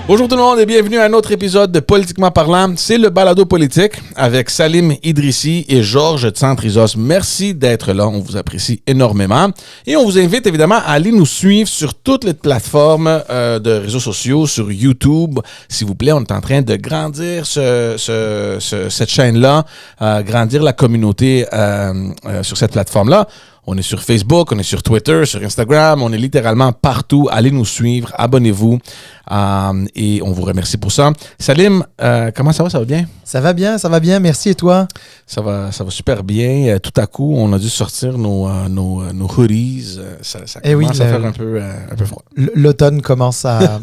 Bonjour tout le monde et bienvenue à un autre épisode de Politiquement parlant. C'est le balado politique avec Salim Idrissi et Georges Tsantrizos. Merci d'être là, on vous apprécie énormément. Et on vous invite évidemment à aller nous suivre sur toutes les plateformes de réseaux sociaux, sur YouTube. S'il vous plaît, on est en train de grandir cette chaîne-là, grandir la communauté sur cette plateforme-là. On est sur Facebook, on est sur Twitter, sur Instagram, on est littéralement partout. Allez nous suivre, abonnez-vous et on vous remercie pour ça. Salim, comment ça va? Ça va bien? Ça va bien, merci. Et toi? Ça va super bien. Tout à coup, on a dû sortir nos hoodies. Ça commence à faire un peu froid. L'automne commence à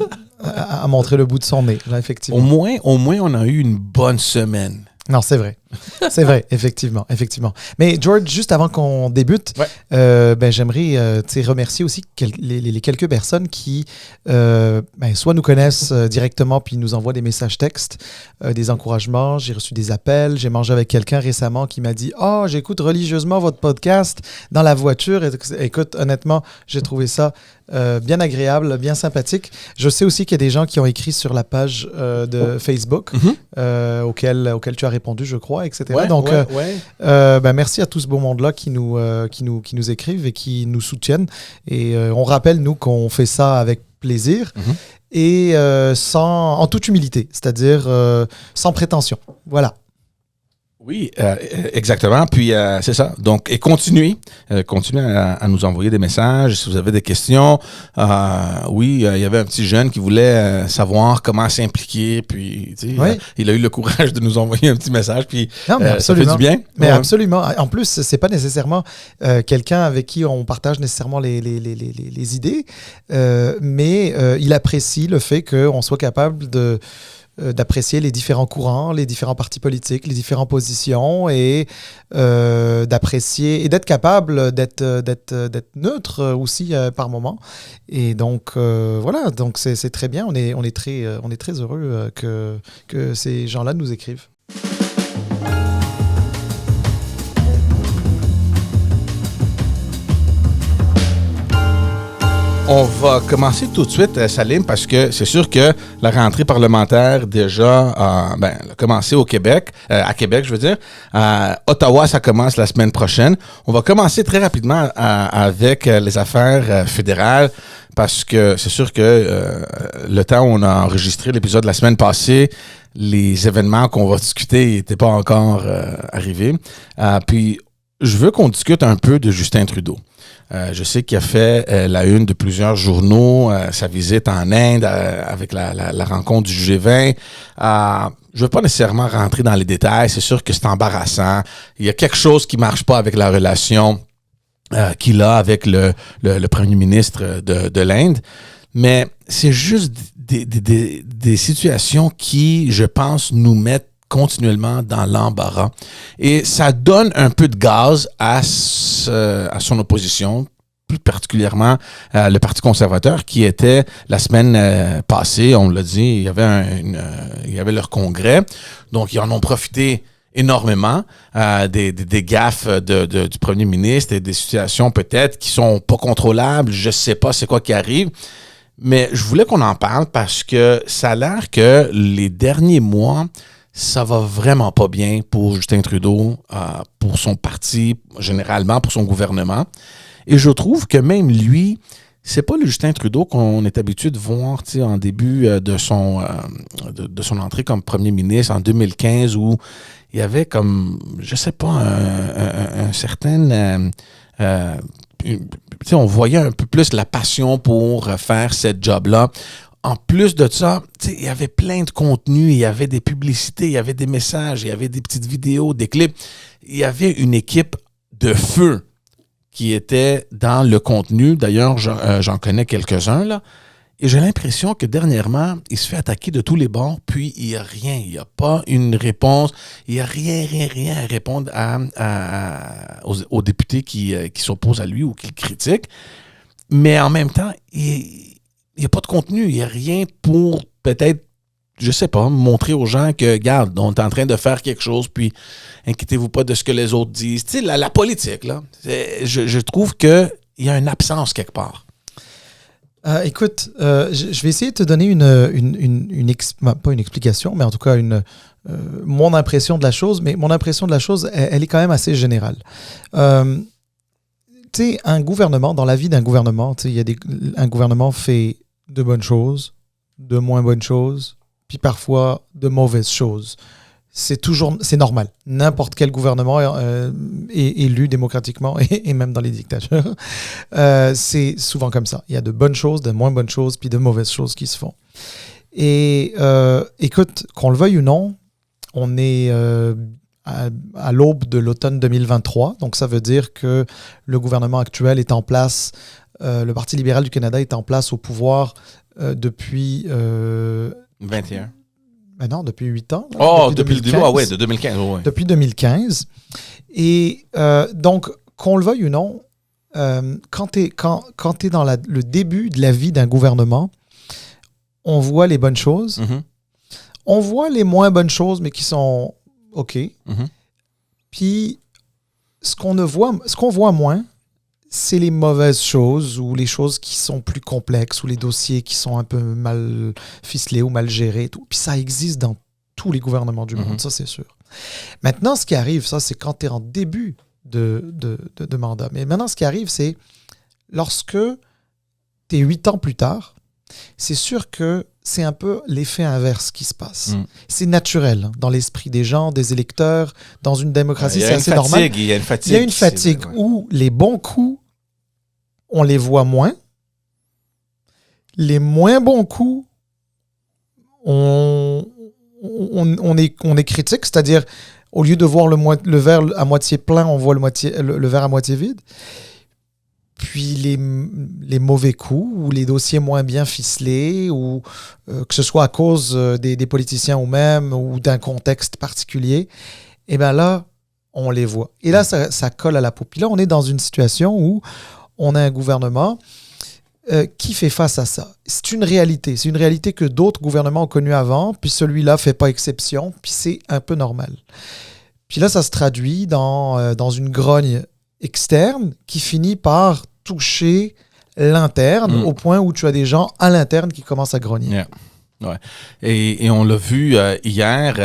montrer le bout de son nez, là, effectivement. Au moins, on a eu une bonne semaine. Non, c'est vrai. C'est vrai, effectivement. Mais George, juste avant qu'on débute, j'aimerais remercier aussi les quelques personnes qui soit nous connaissent directement puis nous envoient des messages textes, des encouragements. J'ai reçu des appels. J'ai mangé avec quelqu'un récemment qui m'a dit « Oh, j'écoute religieusement votre podcast dans la voiture. » Écoute, honnêtement, j'ai trouvé ça bien agréable, bien sympathique. Je sais aussi qu'il y a des gens qui ont écrit sur la page de Facebook auquel tu as répondu, je crois, etc. Donc, merci à tout ce beau monde-là qui nous écrivent et qui nous soutiennent. Et on rappelle, nous, qu'on fait ça avec plaisir et en toute humilité, c'est-à-dire sans prétention. Voilà. Oui, exactement. Puis, c'est ça. Donc, et continuez à nous envoyer des messages si vous avez des questions. Il y avait un petit jeune qui voulait savoir comment s'impliquer. Puis, il a eu le courage de nous envoyer un petit message. Puis, ça fait du bien. Mais absolument. En plus, c'est pas nécessairement quelqu'un avec qui on partage nécessairement les idées, mais il apprécie le fait qu'on soit capable d'apprécier les différents courants, les différents partis politiques, les différentes positions et d'apprécier et d'être capable d'être neutre aussi par moment. Et donc, voilà, donc c'est très bien. On est très heureux que ces gens-là nous écrivent. On va commencer tout de suite, Salim, parce que c'est sûr que la rentrée parlementaire déjà a commencé au Québec, à Québec, je veux dire. Ottawa, ça commence la semaine prochaine. On va commencer très rapidement avec les affaires fédérales, parce que c'est sûr que le temps où on a enregistré l'épisode la semaine passée, les événements qu'on va discuter n'étaient pas encore arrivés. Puis, je veux qu'on discute un peu de Justin Trudeau. Je sais qu'il a fait la une de plusieurs journaux, sa visite en Inde avec la rencontre du G20. Je ne veux pas nécessairement rentrer dans les détails, c'est sûr que c'est embarrassant. Il y a quelque chose qui ne marche pas avec la relation qu'il a avec le premier ministre de l'Inde. Mais c'est juste des situations qui, je pense, nous mettent continuellement dans l'embarras. Et ça donne un peu de gaz à son opposition, plus particulièrement le Parti conservateur, qui était la semaine passée, on l'a dit, il y avait leur congrès. Donc, ils en ont profité énormément des gaffes du premier ministre et des situations peut-être qui sont pas contrôlables. Je sais pas c'est quoi qui arrive. Mais je voulais qu'on en parle parce que ça a l'air que les derniers mois, ça va vraiment pas bien pour Justin Trudeau, pour son parti, généralement pour son gouvernement. Et je trouve que même lui, c'est pas le Justin Trudeau qu'on est habitué de voir en début de son entrée comme premier ministre en 2015, où il y avait comme, je sais pas, un certain... on voyait un peu plus la passion pour faire cette job-là. En plus de ça, il y avait plein de contenus, il y avait des publicités, il y avait des messages, il y avait des petites vidéos, des clips. Il y avait une équipe de feu qui était dans le contenu. D'ailleurs, j'en connais quelques-uns, là. Et j'ai l'impression que dernièrement, il se fait attaquer de tous les bords, puis il n'y a rien. Il n'y a pas une réponse. Il n'y a rien à répondre aux députés qui s'opposent à lui ou qui le critiquent. Mais en même temps, il n'y a pas de contenu. Il n'y a rien pour peut-être, je sais pas, montrer aux gens que, regarde, on est en train de faire quelque chose, puis inquiétez-vous pas de ce que les autres disent. Tu sais, la politique, là, je trouve qu'il y a une absence quelque part. Écoute, je vais essayer de te donner pas une explication, mais en tout cas mon impression de la chose. Mais mon impression de la chose, elle est quand même assez générale. Tu sais, un gouvernement, dans la vie d'un gouvernement, tu sais, un gouvernement fait de bonnes choses, de moins bonnes choses, puis parfois de mauvaises choses. C'est normal. N'importe quel gouvernement est élu démocratiquement et même dans les dictatures. C'est souvent comme ça. Il y a de bonnes choses, de moins bonnes choses, puis de mauvaises choses qui se font. Et écoute, qu'on le veuille ou non, on est à l'aube de l'automne 2023. Donc, ça veut dire que le gouvernement actuel est en place. Le Parti libéral du Canada est en place au pouvoir depuis... 21. Non, depuis 8 ans. Là, oh, depuis le début, de 2015. Ouais. Depuis 2015. Et donc, qu'on le veuille ou non, quand tu es dans le début de la vie d'un gouvernement, on voit les bonnes choses. Mm-hmm. On voit les moins bonnes choses, mais qui sont OK. Mm-hmm. Puis, ce qu'on voit moins, c'est les mauvaises choses ou les choses qui sont plus complexes ou les dossiers qui sont un peu mal ficelés ou mal gérés. Et tout. Puis ça existe dans tous les gouvernements du monde, ça c'est sûr. Maintenant, ce qui arrive, ça c'est quand tu es en début de mandat. Mais maintenant, ce qui arrive, c'est lorsque tu es 8 ans plus tard, c'est sûr que c'est un peu l'effet inverse qui se passe. C'est naturel hein, dans l'esprit des gens, des électeurs. Dans une démocratie, c'est assez normal. Il y a une fatigue. Il y a une fatigue où les bons coups, on les voit moins. Les moins bons coups, on est critique, c'est-à-dire au lieu de voir le verre à moitié plein, on voit le verre à moitié vide. Puis les mauvais coups ou les dossiers moins bien ficelés, ou que ce soit à cause des politiciens ou même ou d'un contexte particulier, et bien là, on les voit. Et là, ça colle à la peau. Puis là, on est dans une situation où on a un gouvernement qui fait face à ça. C'est une réalité. C'est une réalité que d'autres gouvernements ont connue avant, puis celui-là ne fait pas exception, puis c'est un peu normal. Puis là, ça se traduit dans une grogne externe qui finit par toucher l'interne au point où tu as des gens à l'interne qui commencent à grogner. Yeah. Ouais. Et on l'a vu hier,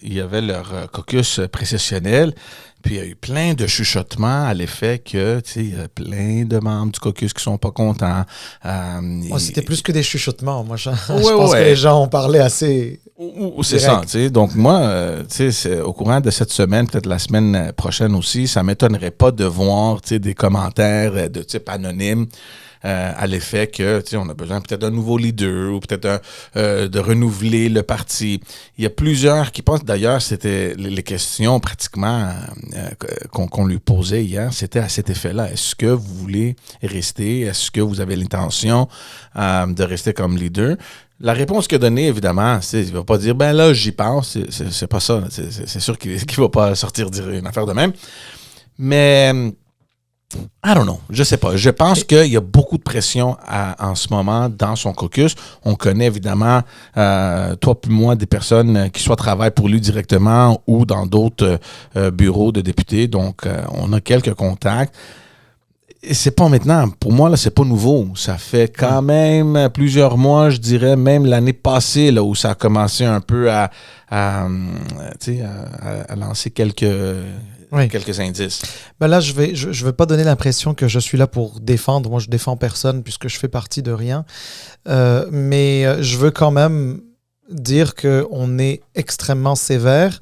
il y avait leur caucus précessionnel, puis il y a eu plein de chuchotements à l'effet que, tu sais, il y a plein de membres du caucus qui sont pas contents. C'était plus que des chuchotements. Moi, je pense que les gens ont parlé assez... C'est ça, tu sais. Donc moi, tu sais, au courant de cette semaine, peut-être la semaine prochaine aussi, ça m'étonnerait pas de voir, tu sais, des commentaires de type anonyme à l'effet que, tu sais, on a besoin peut-être d'un nouveau leader ou peut-être de renouveler le parti. Il y a plusieurs qui pensent, d'ailleurs, c'était les questions pratiquement qu'on lui posait hier, c'était à cet effet-là. Est-ce que vous voulez rester? Est-ce que vous avez l'intention de rester comme leader? La réponse qu'il a donnée, évidemment, c'est il va pas dire, ben là, j'y pense. C'est pas ça. C'est sûr qu'il va pas sortir dire une affaire de même. Mais, I don't know. Je sais pas. Je pense qu'il y a beaucoup de pression en ce moment dans son caucus. On connaît évidemment, toi puis moi, des personnes qui soit travaillent pour lui directement ou dans d'autres bureaux de députés. Donc, on a quelques contacts. Et c'est pas maintenant, pour moi, là, c'est pas nouveau. Ça fait quand même plusieurs mois, je dirais, même l'année passée, là, où ça a commencé un peu à lancer quelques indices. Ben là, je veux pas donner l'impression que je suis là pour défendre. Moi, je défends personne puisque je fais partie de rien. Mais je veux quand même dire qu'on est extrêmement sévère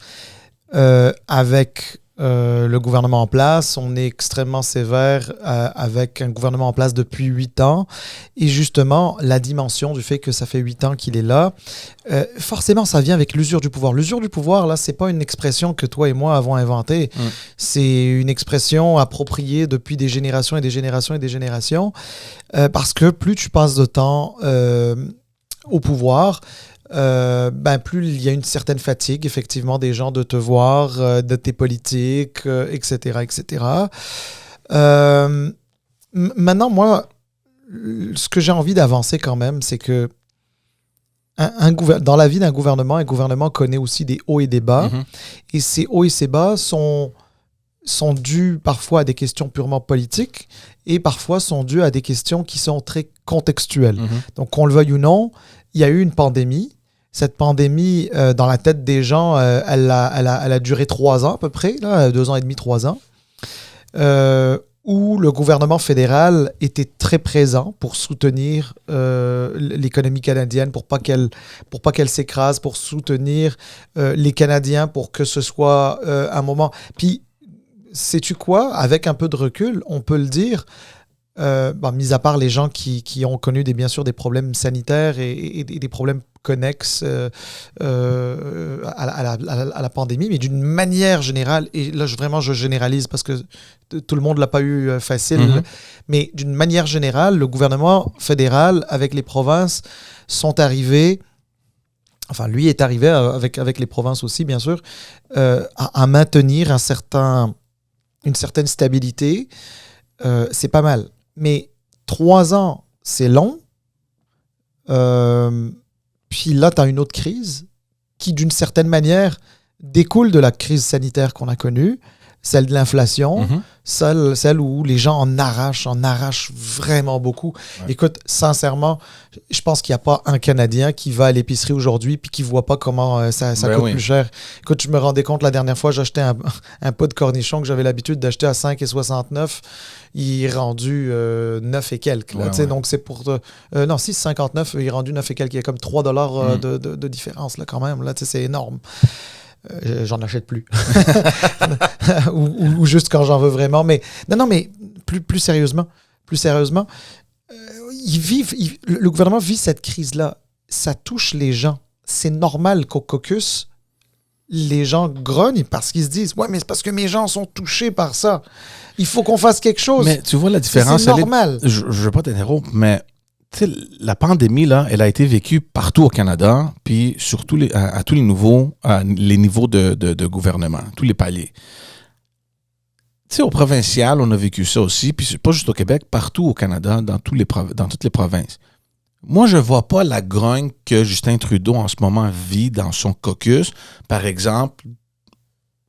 avec... le gouvernement en place, on est extrêmement sévère avec un gouvernement en place depuis 8 ans. Et justement, la dimension du fait que ça fait 8 ans qu'il est là, forcément, ça vient avec l'usure du pouvoir. L'usure du pouvoir, là, c'est pas une expression que toi et moi avons inventée. C'est une expression appropriée depuis des générations et des générations et des générations. Parce que plus tu passes de temps au pouvoir, plus il y a une certaine fatigue, effectivement, des gens de te voir, de tes politiques, etc., etc. Maintenant, moi, ce que j'ai envie d'avancer quand même, c'est que dans la vie d'un gouvernement, un gouvernement connaît aussi des hauts et des bas. Et ces hauts et ces bas sont sont dues parfois à des questions purement politiques et parfois sont dues à des questions qui sont très contextuelles. Donc, qu'on le veuille ou non, il y a eu une pandémie. Cette pandémie, dans la tête des gens, elle a duré 3 ans à peu près, là, 2 ans et demi, 3 ans, où le gouvernement fédéral était très présent pour soutenir l'économie canadienne, pour pas qu'elle s'écrase, pour soutenir les Canadiens, pour que ce soit un moment... Puis, sais-tu quoi? Avec un peu de recul, on peut le dire, mis à part les gens qui ont connu bien sûr des problèmes sanitaires et des problèmes connexes à la pandémie, mais d'une manière générale, et là vraiment je généralise parce que tout le monde ne l'a pas eu facile, mais d'une manière générale, le gouvernement fédéral avec les provinces sont arrivés, enfin lui est arrivé avec les provinces aussi bien sûr, à maintenir une certaine stabilité. C'est pas mal. Mais 3 ans, c'est long. Puis là, tu as une autre crise qui, d'une certaine manière, découle de la crise sanitaire qu'on a connue, celle de l'inflation, celle où les gens en arrachent vraiment beaucoup. Ouais. Écoute, sincèrement, je pense qu'il n'y a pas un Canadien qui va à l'épicerie aujourd'hui puis qui ne voit pas comment ça coûte plus cher. Écoute, je me rendais compte la dernière fois, j'achetais un pot de cornichons que j'avais l'habitude d'acheter à 5,69. Il est rendu 9 et quelques. Là, donc, c'est pour... non, 6,59, il est rendu 9 et quelques. Il y a comme $3 de différence là, quand même. Là, c'est énorme. J'en achète plus. ou juste quand j'en veux vraiment. Mais non, mais plus sérieusement, le gouvernement vit cette crise-là. Ça touche les gens. C'est normal qu'au caucus, les gens grognent parce qu'ils se disent « Ouais, mais c'est parce que mes gens sont touchés par ça. Il faut qu'on fasse quelque chose. » Mais tu vois la différence. C'est normal. Je ne veux pas t'interrompre, mais la pandémie, là, elle a été vécue partout au Canada, puis surtout à tous les niveaux, les niveaux de gouvernement, tous les paliers. Au provincial, on a vécu ça aussi, puis pas juste au Québec, partout au Canada, dans toutes les provinces. Moi, je ne vois pas la grogne que Justin Trudeau, en ce moment, vit dans son caucus, par exemple,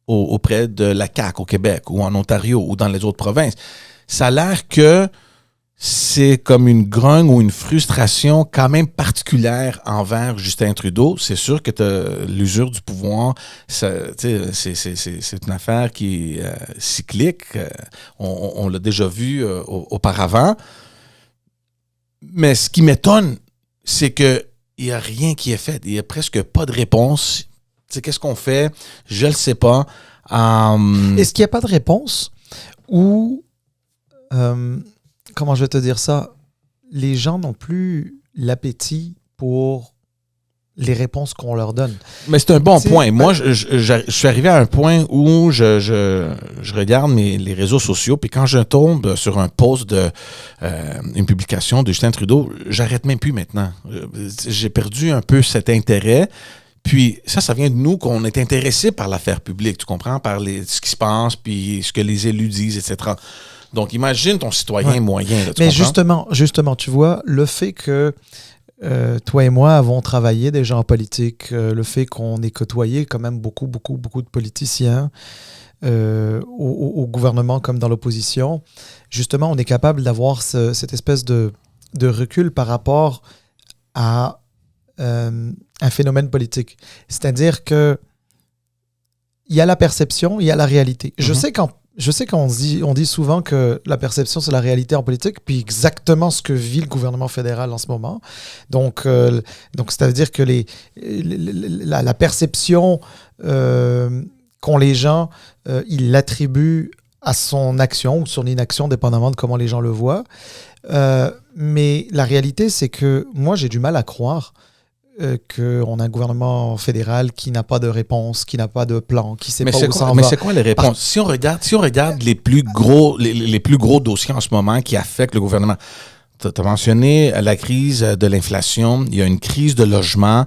auprès de la CAQ au Québec, ou en Ontario, ou dans les autres provinces. Ça a l'air que c'est comme une grogne ou une frustration quand même particulière envers Justin Trudeau. C'est sûr que l'usure du pouvoir, c'est une affaire qui est cyclique. On l'a déjà vu auparavant. Mais ce qui m'étonne, c'est qu'il n'y a rien qui est fait. Il n'y a presque pas de réponse. Qu'est-ce qu'on fait? Je ne le sais pas. Est-ce qu'il n'y a pas de réponse ou... comment je vais te dire ça? Les gens n'ont plus l'appétit pour les réponses qu'on leur donne. Mais c'est un bon point. Moi, je suis arrivé à un point où je regarde les réseaux sociaux, puis quand je tombe sur un post une publication de Justin Trudeau, j'arrête même plus maintenant. J'ai perdu un peu cet intérêt. Puis ça vient de nous qu'on est intéressé par l'affaire publique, tu comprends? Par ce qui se passe, puis ce que les élus disent, etc. Donc, imagine ton citoyen moyen. Là, mais justement, tu vois, le fait que toi et moi avons travaillé déjà en politique, le fait qu'on ait côtoyé quand même beaucoup de politiciens au gouvernement comme dans l'opposition, justement, on est capable d'avoir cette espèce de recul par rapport à un phénomène politique. C'est-à-dire que il y a la perception, il y a la réalité. Je sais qu'on dit souvent que la perception, c'est la réalité en politique, puis exactement ce que vit le gouvernement fédéral en ce moment. Donc c'est-à-dire que la perception qu'ont les gens, ils l'attribuent à son action ou son inaction, dépendamment de comment les gens le voient. Mais la réalité, c'est que moi, j'ai du mal à croire qu'on a un gouvernement fédéral qui n'a pas de réponse, qui n'a pas de plan, qui ne sait pas où ça en va. Mais c'est quoi les réponses? Si on regarde les plus gros dossiers en ce moment qui affectent le gouvernement, tu as mentionné la crise de l'inflation, il y a une crise de logement.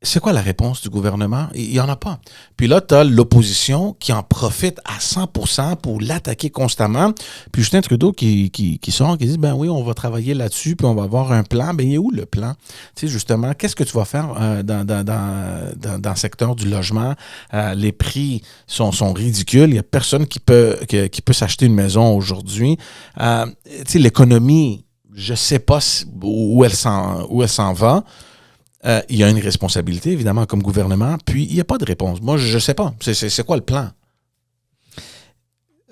c'est quoi la réponse du gouvernement? Il n'y en a pas. Puis là, tu as l'opposition qui en profite à 100% pour l'attaquer constamment. Puis Justin Trudeau qui sort, qui dit, ben oui, on va travailler là-dessus, puis on va avoir un plan. Ben, il est où le plan? Tu sais, justement, qu'est-ce que tu vas faire dans le secteur du logement? Les prix sont ridicules. Il n'y a personne qui peut s'acheter une maison aujourd'hui. Tu sais, l'économie, je ne sais pas où elle s'en va. Il y a une responsabilité, évidemment, comme gouvernement, puis il n'y a pas de réponse. Moi, je ne sais pas. C'est quoi le plan?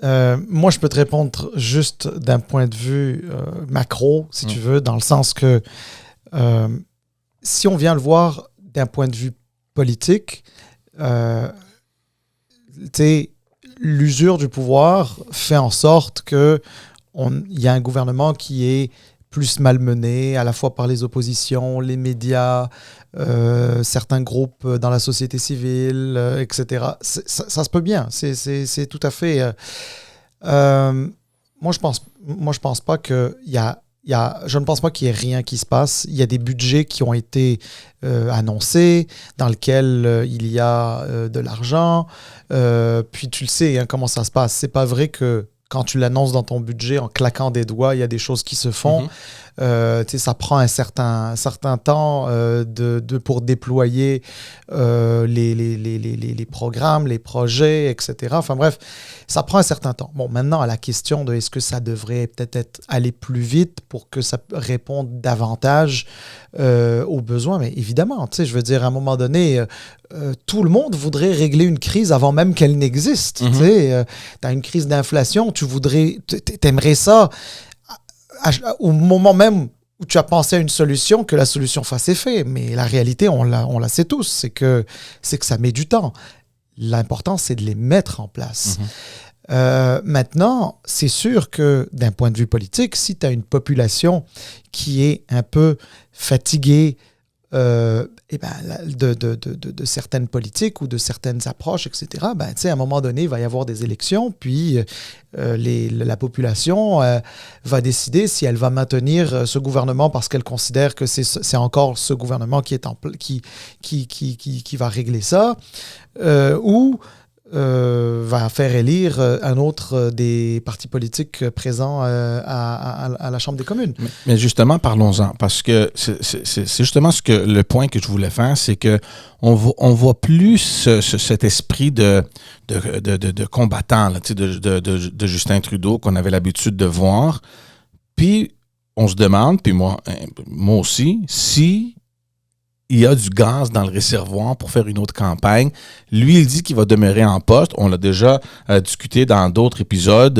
Moi, je peux te répondre juste d'un point de vue macro, si tu veux, dans le sens que si on vient le voir d'un point de vue politique, l'usure du pouvoir fait en sorte qu'il y a un gouvernement qui est plus malmené, à la fois par les oppositions, les médias, certains groupes dans la société civile, etc. Ça se peut bien. C'est tout à fait... moi, je pense pas qu'il y a... je ne pense pas qu'il y ait rien qui se passe. Il y a des budgets qui ont été annoncés, dans lesquels il y a de l'argent. Puis tu le sais, hein, comment ça se passe. C'est pas vrai que quand tu l'annonces dans ton budget en claquant des doigts, il y a des choses qui se font. Ça prend un certain temps pour déployer les programmes, les projets, etc. Enfin bref, ça prend un certain temps. Bon, maintenant, à la question de est-ce que ça devrait peut-être aller plus vite pour que ça réponde davantage aux besoins, mais évidemment, je veux dire, à un moment donné, tout le monde voudrait régler une crise avant même qu'elle n'existe. Tu as une crise d'inflation, t'aimerais ça au moment même où tu as pensé à une solution, que la solution fasse effet. Mais la réalité, on la sait tous, c'est que ça met du temps. L'important, c'est de les mettre en place. Maintenant, c'est sûr que d'un point de vue politique, si tu as une population qui est un peu fatiguée de certaines politiques ou de certaines approches, etc., à un moment donné, il va y avoir des élections, puis la population va décider si elle va maintenir ce gouvernement parce qu'elle considère que c'est encore ce gouvernement qui va régler ça, ou va faire élire un autre des partis politiques présents à la Chambre des communes. Mais justement, parlons-en, parce que c'est justement le point que je voulais faire, c'est que on voit plus cet esprit de combattant là, de Justin Trudeau qu'on avait l'habitude de voir. Puis, on se demande, puis moi aussi, si il y a du gaz dans le réservoir pour faire une autre campagne. Lui, il dit qu'il va demeurer en poste. On l'a déjà discuté dans d'autres épisodes.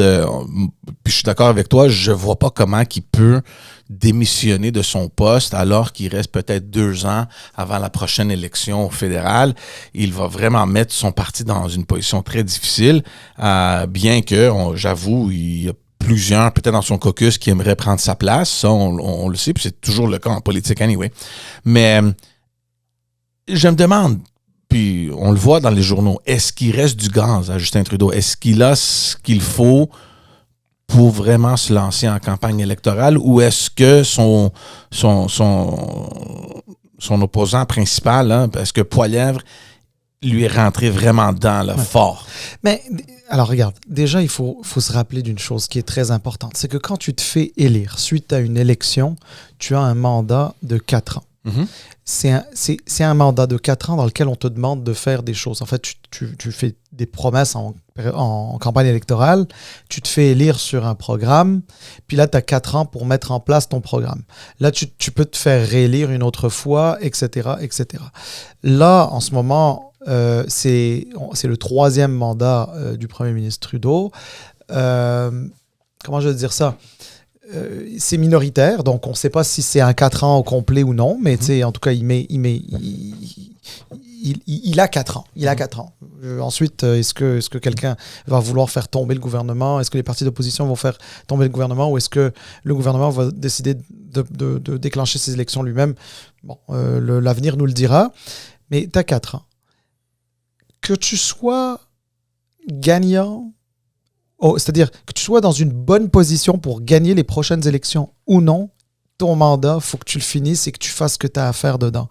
Puis je suis d'accord avec toi, je vois pas comment il peut démissionner de son poste alors qu'il reste peut-être 2 ans avant la prochaine élection fédérale. Il va vraiment mettre son parti dans une position très difficile, bien que, j'avoue, il y a plusieurs, peut-être dans son caucus, qui aimeraient prendre sa place. Ça, on le sait, puis c'est toujours le cas en politique anyway. Mais je me demande, puis on le voit dans les journaux, est-ce qu'il reste du gaz à Justin Trudeau? Est-ce qu'il a ce qu'il faut pour vraiment se lancer en campagne électorale, ou est-ce que son opposant principal, hein, est-ce que Poilievre lui est rentré vraiment dedans, là, fort? Mais alors regarde, déjà il faut se rappeler d'une chose qui est très importante, c'est que quand tu te fais élire suite à une élection, tu as un mandat de 4 ans. C'est un mandat de 4 ans dans lequel on te demande de faire des choses. En fait, tu fais des promesses en campagne électorale, tu te fais élire sur un programme, puis là, tu as 4 ans pour mettre en place ton programme. Là, tu peux te faire réélire une autre fois, etc., etc. Là, en ce moment, c'est le 3e mandat du premier ministre Trudeau. Comment je veux dire ça? C'est minoritaire, donc on ne sait pas si c'est un 4 ans au complet ou non, mais en tout cas, il a 4 ans. Il a 4 ans. Ensuite, est-ce que quelqu'un va vouloir faire tomber le gouvernement? Est-ce que les partis d'opposition vont faire tomber le gouvernement? Ou est-ce que le gouvernement va décider de déclencher ses élections lui-même? Bon, l'avenir nous le dira. Mais tu as 4 ans. Que tu sois gagnant, c'est-à-dire que tu sois dans une bonne position pour gagner les prochaines élections ou non, ton mandat, il faut que tu le finisses et que tu fasses ce que tu as à faire dedans.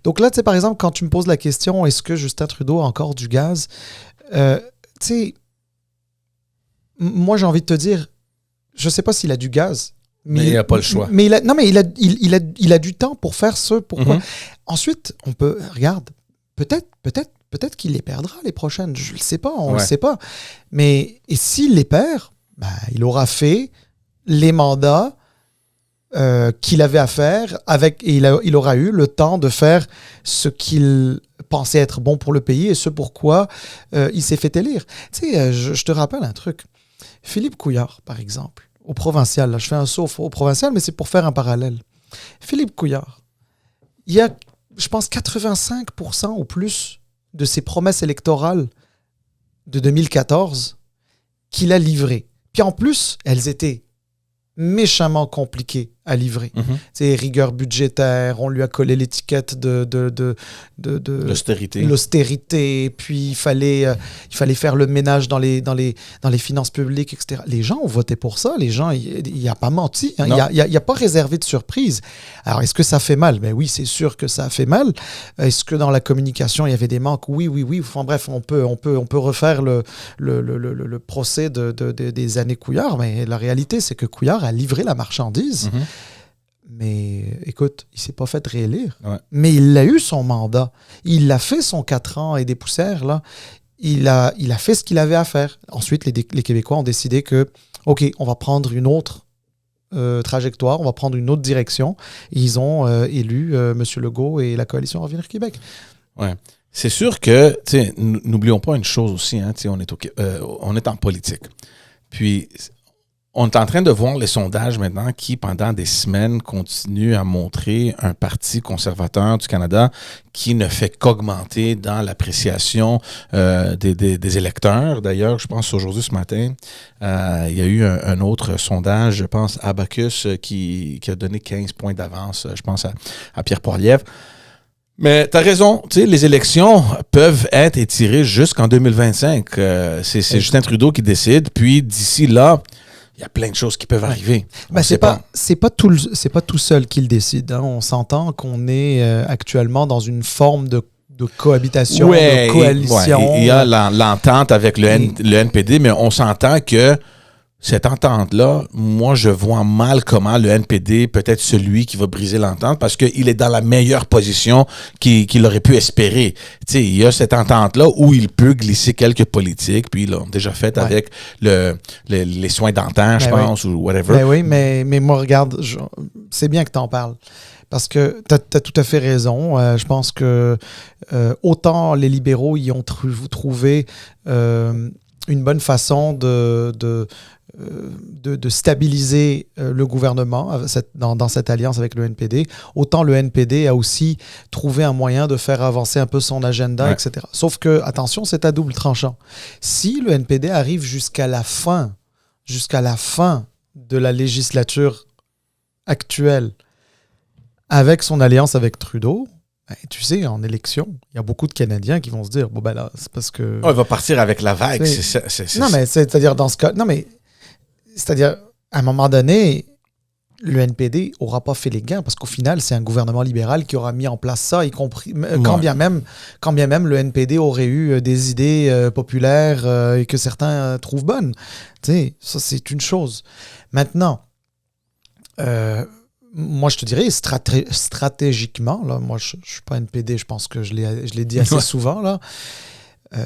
Donc là, tu sais, par exemple, quand tu me poses la question, est-ce que Justin Trudeau a encore du gaz? Tu sais, moi, j'ai envie de te dire, je sais pas s'il a du gaz. Mais il n'a pas le choix. Mais il a du temps pour faire ce pourquoi. Ensuite, on peut, regarde, peut-être qu'il les perdra les prochaines. Je le sais pas, on le sait pas. Mais et s'il les perd, ben, il aura fait les mandats qu'il avait à faire et il aura eu le temps de faire ce qu'il pensait être bon pour le pays et ce pourquoi il s'est fait élire. Tu sais, je te rappelle un truc. Philippe Couillard, par exemple, au provincial, là, je fais un saut au provincial, mais c'est pour faire un parallèle. Philippe Couillard, il y a, je pense, 85% ou plus de ses promesses électorales de 2014 qu'il a livrées. Puis en plus, elles étaient méchamment compliquées à livrer. C'est rigueur budgétaire, on lui a collé l'étiquette de l'austérité, puis il fallait faire le ménage dans les finances publiques, etc. Les gens ont voté pour ça, les gens, il n'y a pas menti, hein, il n'y a pas réservé de surprise. Alors, est-ce que ça fait mal? Ben oui, c'est sûr que ça a fait mal. Est-ce que dans la communication, il y avait des manques? Oui. Enfin bref, on peut refaire le procès des années Couillard, mais la réalité, c'est que Couillard a livré la marchandise. Mais écoute, il ne s'est pas fait réélire. Mais il a eu son mandat. Il a fait son 4 ans et des poussières. Là. Il a fait ce qu'il avait à faire. Ensuite, les Québécois ont décidé que, OK, on va prendre une autre trajectoire, on va prendre une autre direction. Et ils ont élu M. Legault et la Coalition Avenir Québec. Ouais. C'est sûr que, n'oublions pas une chose aussi, hein, on est en politique. Puis, on est en train de voir les sondages maintenant qui, pendant des semaines, continuent à montrer un parti conservateur du Canada qui ne fait qu'augmenter dans l'appréciation des électeurs. D'ailleurs, je pense aujourd'hui, ce matin, il y a eu un autre sondage, je pense, Abacus, qui a donné 15 points d'avance, je pense, à Pierre Poilievre. Mais t'as raison, les élections peuvent être étirées jusqu'en 2025. C'est Justin Trudeau qui décide, puis d'ici là, il y a plein de choses qui peuvent arriver. Ben, c'est pas tout seul qu'il décide. Hein. On s'entend qu'on est actuellement dans une forme de cohabitation, de coalition. Il y a l'entente avec le NPD, mais on s'entend que cette entente-là, moi, je vois mal comment le NPD peut être celui qui va briser l'entente parce qu'il est dans la meilleure position qu'il aurait pu espérer. Il y a cette entente-là où il peut glisser quelques politiques, puis ils l'ont déjà fait avec les soins dentaires, je pense, ou whatever. Ben oui, mais moi, regarde, c'est bien que tu en parles. Parce que tu as tout à fait raison. Je pense que autant les libéraux y ont trouvé une bonne façon de stabiliser le gouvernement dans cette alliance avec le NPD, autant le NPD a aussi trouvé un moyen de faire avancer un peu son agenda, etc. Sauf que, attention, c'est à double tranchant. Si le NPD arrive jusqu'à la fin de la législature actuelle avec son alliance avec Trudeau, ben, tu sais, en élection, il y a beaucoup de Canadiens qui vont se dire, bon ben là, c'est parce que... il va partir avec la vague. Non, mais c'est-à-dire dans ce cas... Non, mais c'est-à-dire, à un moment donné, le NPD n'aura pas fait les gains parce qu'au final, c'est un gouvernement libéral qui aura mis en place ça, y compris quand bien même le NPD aurait eu des idées populaires et que certains trouvent bonnes. Tu sais, ça, c'est une chose. Maintenant, moi, je te dirais, stratégiquement, là, moi, je ne suis pas NPD, je pense que je l'ai dit assez souvent, là.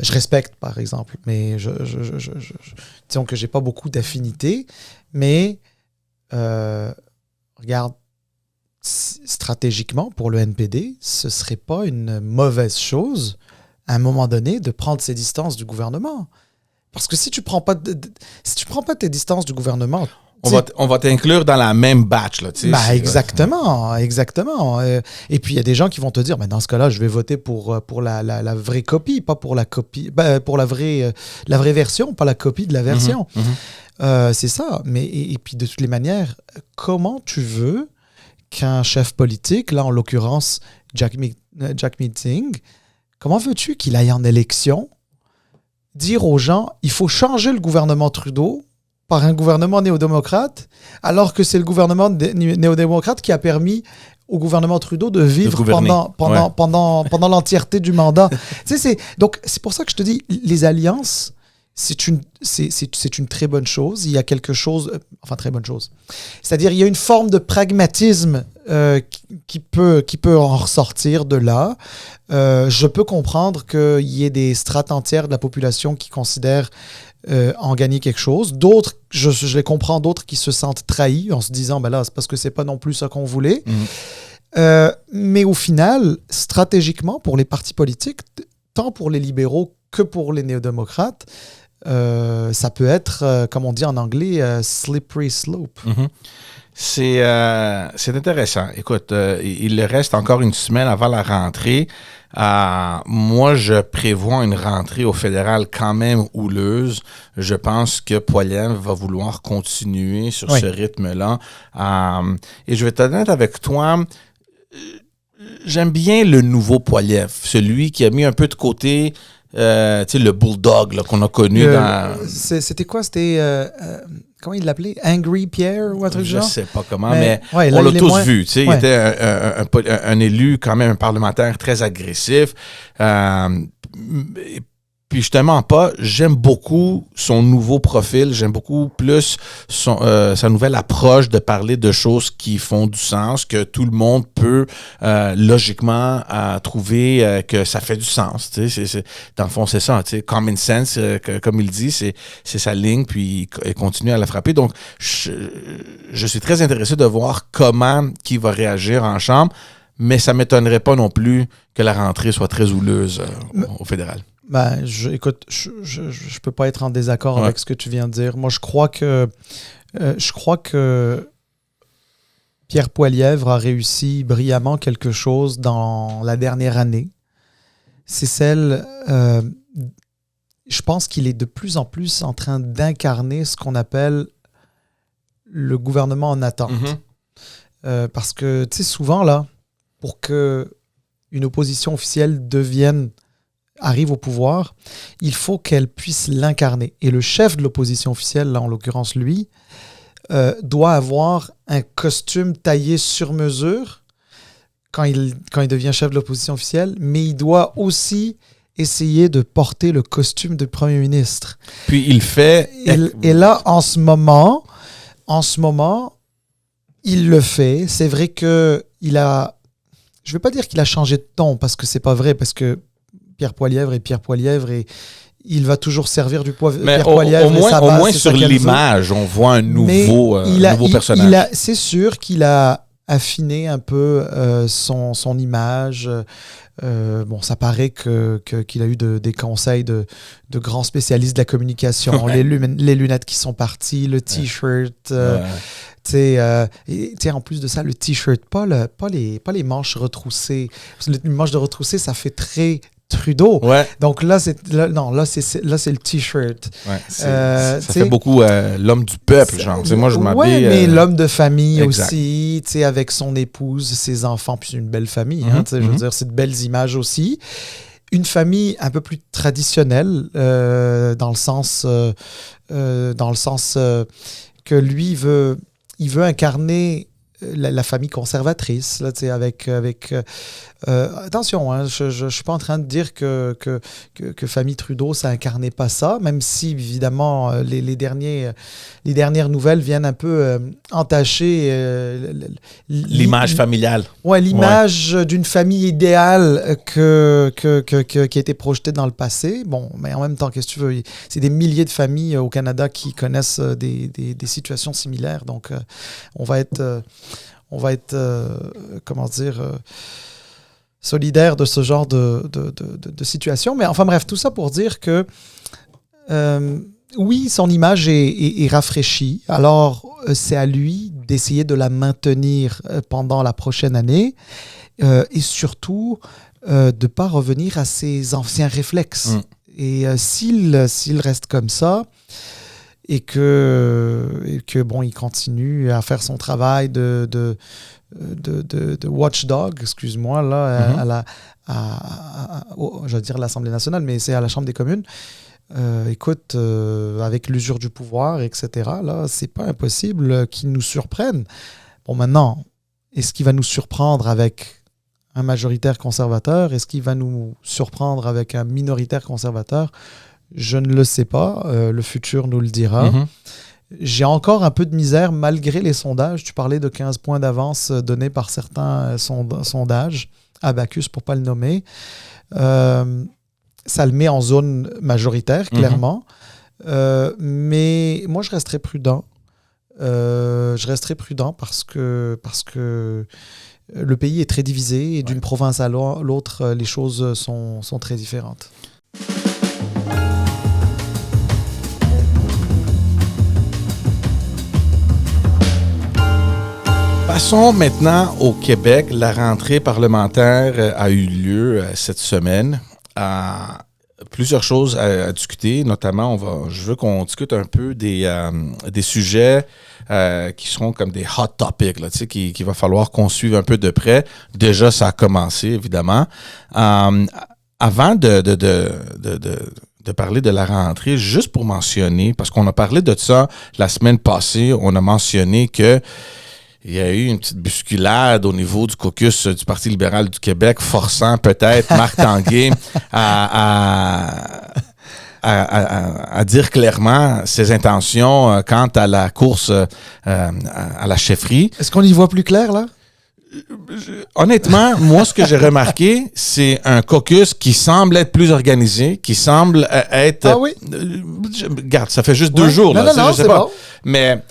Je respecte, par exemple, mais disons que j'ai pas beaucoup d'affinités, mais regarde, stratégiquement, pour le NPD, ce serait pas une mauvaise chose, à un moment donné, de prendre ses distances du gouvernement. Parce que si tu prends pas tes distances du gouvernement... On va t'inclure dans la même batch, là, tu sais. Exactement. Et puis, il y a des gens qui vont te dire, dans ce cas-là, je vais voter pour la vraie copie, pas pour la copie, pour la vraie version, pas la copie de la version. C'est ça. Mais, et puis, de toutes les manières, comment tu veux qu'un chef politique, là, en l'occurrence, Jack Meeting, comment veux-tu qu'il aille en élection, dire aux gens, il faut changer le gouvernement Trudeau par un gouvernement néo-démocrate, alors que c'est le gouvernement néo-démocrate qui a permis au gouvernement Trudeau de vivre pendant l'entièreté du mandat. Donc, c'est pour ça que je te dis, les alliances, c'est une très bonne chose. Il y a quelque chose... très bonne chose. C'est-à-dire, il y a une forme de pragmatisme qui peut en ressortir de là. Je peux comprendre qu'il y ait des strates entières de la population qui considèrent en gagner quelque chose. D'autres, je les comprends, d'autres qui se sentent trahis en se disant, là, c'est parce que c'est pas non plus ça qu'on voulait. Mais au final, stratégiquement, pour les partis politiques, tant pour les libéraux que pour les néo-démocrates, ça peut être, comme on dit en anglais, slippery slope. C'est intéressant. Écoute, il reste encore une semaine avant la rentrée. Moi, je prévois une rentrée au fédéral quand même houleuse. Je pense que Poilievre va vouloir continuer sur ce rythme-là. Et je vais être honnête avec toi, j'aime bien le nouveau Poilievre, celui qui a mis un peu de côté le bulldog là, qu'on a connu dans... C'était quoi? C'était... comment il l'appelait? Angry Pierre ou un truc genre? Je sais pas comment, mais on l'a tous vu. Il était un élu, quand même, un parlementaire très agressif. Puis justement j'aime beaucoup son nouveau profil, j'aime beaucoup plus sa nouvelle approche de parler de choses qui font du sens, que tout le monde peut logiquement trouver que ça fait du sens. Dans le fond, c'est ça, common sense, comme il dit, c'est sa ligne, puis il continue à la frapper. Donc, je suis très intéressé de voir comment il va réagir en Chambre, mais ça ne m'étonnerait pas non plus que la rentrée soit très houleuse au fédéral. Écoute, je peux pas être en désaccord avec ce que tu viens de dire. Moi, je crois que Pierre Poilievre a réussi brillamment quelque chose dans la dernière année. C'est celle... je pense qu'il est de plus en plus en train d'incarner ce qu'on appelle le gouvernement en attente. Parce que, tu sais, souvent, là, pour qu'une opposition officielle arrive au pouvoir, il faut qu'elle puisse l'incarner. Et le chef de l'opposition officielle, là en l'occurrence lui, doit avoir un costume taillé sur mesure quand il devient chef de l'opposition officielle, mais il doit aussi essayer de porter le costume de premier ministre. Puis il fait... Et là, en ce moment, il le fait. C'est vrai qu'il a... Je ne vais pas dire qu'il a changé de ton, parce que c'est pas vrai, parce que Pierre Poilievre et il va toujours servir du Pierre Poilievre. Au moins sur l'image, on voit un nouveau personnage. C'est sûr qu'il a affiné un peu son image. Ça paraît qu'il a eu des conseils de grands spécialistes de la communication, les lunettes qui sont parties, le T-shirt. En plus de ça, le T-shirt, pas les manches retroussées. Les manches de retroussées, ça fait très Trudeau. Donc là, c'est le T-shirt. Ça fait beaucoup l'homme du peuple, genre. Moi, je m'habille... mais l'homme de famille aussi, avec son épouse, ses enfants, puis c'est une belle famille. Je veux dire, c'est de belles images aussi. Une famille un peu plus traditionnelle, dans le sens que lui il veut incarner la famille conservatrice, là, avec attention, je suis pas en train de dire que famille Trudeau, ça incarnait pas ça, même si, évidemment, les dernières nouvelles viennent un peu entacher l'image familiale. L'image d'une famille idéale qui a été projetée dans le passé. Bon, mais en même temps, qu'est-ce que tu veux? C'est des milliers de familles au Canada qui connaissent des situations similaires, donc on va être solidaire de ce genre de situation. Mais enfin bref, tout ça pour dire que oui, son image est rafraîchie. Alors, c'est à lui d'essayer de la maintenir pendant la prochaine année et surtout de ne pas revenir à ses anciens réflexes. Et s'il reste comme ça, et que bon, il continue à faire son travail de watchdog, excuse-moi, là, je veux dire l'Assemblée nationale, mais c'est à la Chambre des communes. écoute, avec l'usure du pouvoir, etc., là, c'est pas impossible qu'ils nous surprennent. Bon, maintenant, est-ce qu'il va nous surprendre avec un majoritaire conservateur? Est-ce qu'il va nous surprendre avec un minoritaire conservateur? Je ne le sais pas. Le futur nous le dira. Mm-hmm. J'ai encore un peu de misère, malgré les sondages. Tu parlais de 15 points d'avance donnés par certains sondages. Abacus, pour ne pas le nommer. Ça le met en zone majoritaire, clairement. Mais moi, je resterai prudent. Parce que le pays est très divisé et d'une province à l'autre, les choses sont très différentes. Passons maintenant au Québec. La rentrée parlementaire a eu lieu cette semaine. Plusieurs choses à discuter, notamment je veux qu'on discute un peu des sujets qui seront comme des hot topics, là, tu sais, qu'il va falloir qu'on suive un peu de près. Déjà, ça a commencé, évidemment. Avant de parler de la rentrée, juste pour mentionner, parce qu'on a parlé de ça la semaine passée, on a mentionné que il y a eu une petite bousculade au niveau du caucus du Parti libéral du Québec, forçant peut-être Marc Tanguay à dire clairement ses intentions quant à la course à la chefferie. Est-ce qu'on y voit plus clair, là? Honnêtement, moi, ce que j'ai remarqué, c'est un caucus qui semble être plus organisé, qui semble être... Ah oui? Regarde, ça fait juste 2 jours. Non, là, non, je sais c'est pas. bon. Mais...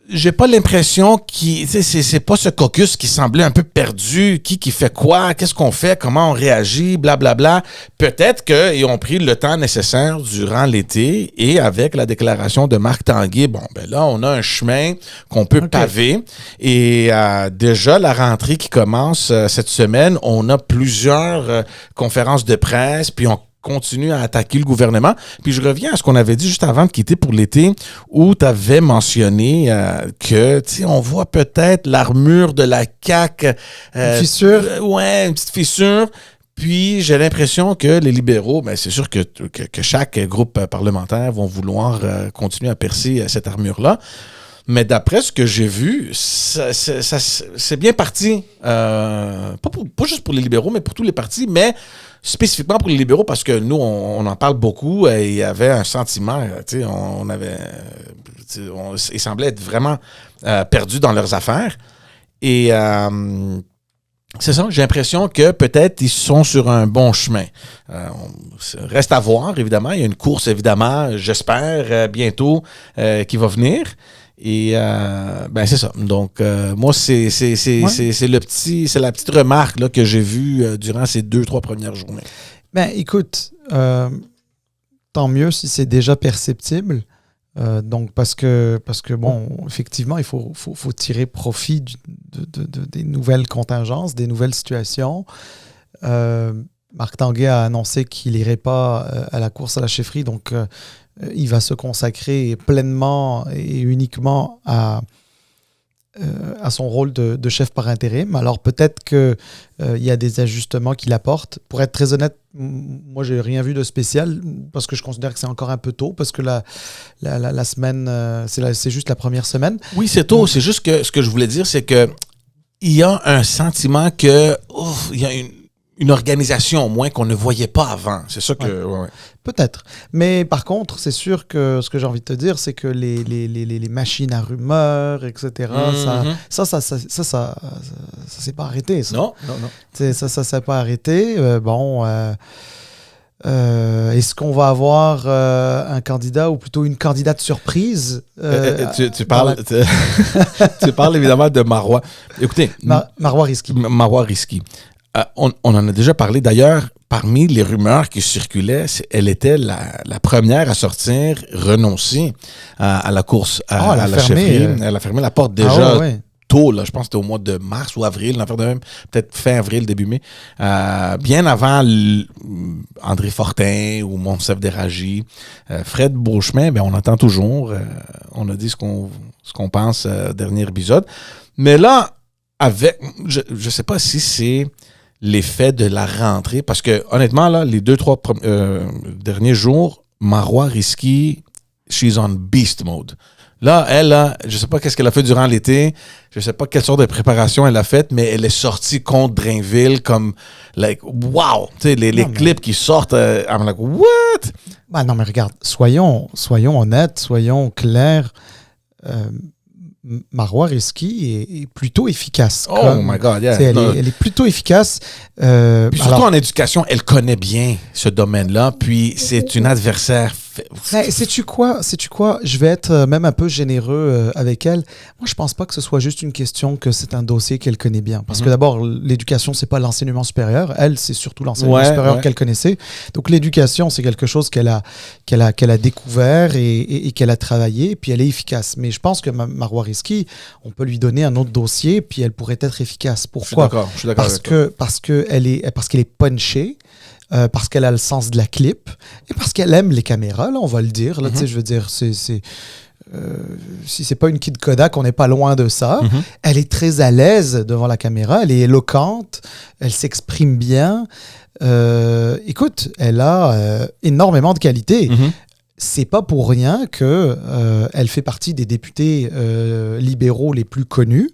j'ai pas l'impression c'est pas ce caucus qui semblait un peu perdu, qui fait quoi, qu'est-ce qu'on fait, comment on réagit, blablabla. Peut-être qu'ils ont pris le temps nécessaire durant l'été et avec la déclaration de Marc Tanguay, bon, ben là, on a un chemin qu'on peut paver. Et déjà, la rentrée qui commence cette semaine, on a plusieurs conférences de presse, puis on continue à attaquer le gouvernement. Puis je reviens à ce qu'on avait dit juste avant de quitter pour l'été, où tu avais mentionné que, tu sais, on voit peut-être l'armure de la CAQ. Une fissure? Ouais, une petite fissure. Puis j'ai l'impression que les libéraux, ben c'est sûr que chaque groupe parlementaire vont vouloir continuer à percer cette armure-là. Mais d'après ce que j'ai vu, c'est bien parti. Pas juste pour les libéraux, mais pour tous les partis, mais spécifiquement pour les libéraux, parce que nous, on en parle beaucoup. Il y avait un sentiment, tu sais, ils semblaient être vraiment perdus dans leurs affaires. Et c'est ça, j'ai l'impression que peut-être ils sont sur un bon chemin. Reste à voir, évidemment. Il y a une course, évidemment, j'espère, bientôt, qui va venir. Et ben c'est ça. Donc moi c'est la petite remarque là, que j'ai vue durant ces 2-3 premières journées. Ben écoute, tant mieux si c'est déjà perceptible. Donc parce que bon, effectivement, il faut tirer profit des nouvelles contingences, des nouvelles situations. Marc Tanguay a annoncé qu'il n'irait pas à la course à la chefferie, donc il va se consacrer pleinement et uniquement à son rôle de chef par intérim. Alors peut-être qu'il y a des ajustements qu'il apporte. Pour être très honnête, moi, j'ai rien vu de spécial parce que je considère que c'est encore un peu tôt, parce que la semaine, c'est juste la première semaine. Oui, c'est tôt. C'est juste que ce que je voulais dire, c'est que il y a un sentiment que il y a une organisation au moins qu'on ne voyait pas avant. C'est ça que... Ouais. Peut-être. Mais par contre, c'est sûr que ce que j'ai envie de te dire, c'est que les machines à rumeurs, etc., ça s'est pas arrêté. Ça. Non. Ça s'est pas arrêté. Est-ce qu'on va avoir un candidat ou plutôt une candidate surprise? Tu parles évidemment de Marois. Écoutez. Marois Risky. Marois Risky. On en a déjà parlé. D'ailleurs, parmi les rumeurs qui circulaient, elle était la première à sortir, renoncer à la course à la chefferie. Elle a fermé la porte déjà tôt, là, je pense que c'était au mois de mars ou avril, peut-être fin avril, début mai. Bien avant André Fortin ou Monsef Déragi. Fred Beauchemin, ben, on entend toujours. On a dit ce qu'on pense dernier épisode. Mais là, je ne sais pas si c'est l'effet de la rentrée? Parce que, honnêtement, là, les 2-3 derniers jours, Marois Risky, she's on beast mode. Là, elle, je sais pas qu'est-ce qu'elle a fait durant l'été, je sais pas quelle sorte de préparation elle a faite, mais elle est sortie contre Drainville comme, like, wow! Tu sais, les clips qui sortent, I'm like, what? Bah non, mais regarde, soyons honnêtes, soyons clairs. Marois Risky est plutôt efficace. Oh my God, yeah. Elle est plutôt efficace. Puis surtout en éducation, elle connaît bien ce domaine-là, puis c'est une adversaire. Sais-tu quoi? Je vais être même un peu généreux avec elle. Moi, je pense pas que ce soit juste une question que c'est un dossier qu'elle connaît bien. Parce que d'abord, l'éducation, c'est pas l'enseignement supérieur. Elle, c'est surtout l'enseignement supérieur qu'elle connaissait. Donc, l'éducation, c'est quelque chose qu'elle a découvert et qu'elle a travaillé, puis elle est efficace. Mais je pense que Marois Risky, on peut lui donner un autre dossier, puis elle pourrait être efficace. Pourquoi? Je suis d'accord. Parce qu'elle est punchée. Parce qu'elle a le sens de la clip et parce qu'elle aime les caméras, là, on va le dire. Là, je veux dire, si c'est pas une Kid Kodak, on n'est pas loin de ça. Elle est très à l'aise devant la caméra, elle est éloquente, elle s'exprime bien. Écoute, elle a énormément de qualités. C'est pas pour rien que elle fait partie des députés libéraux les plus connus.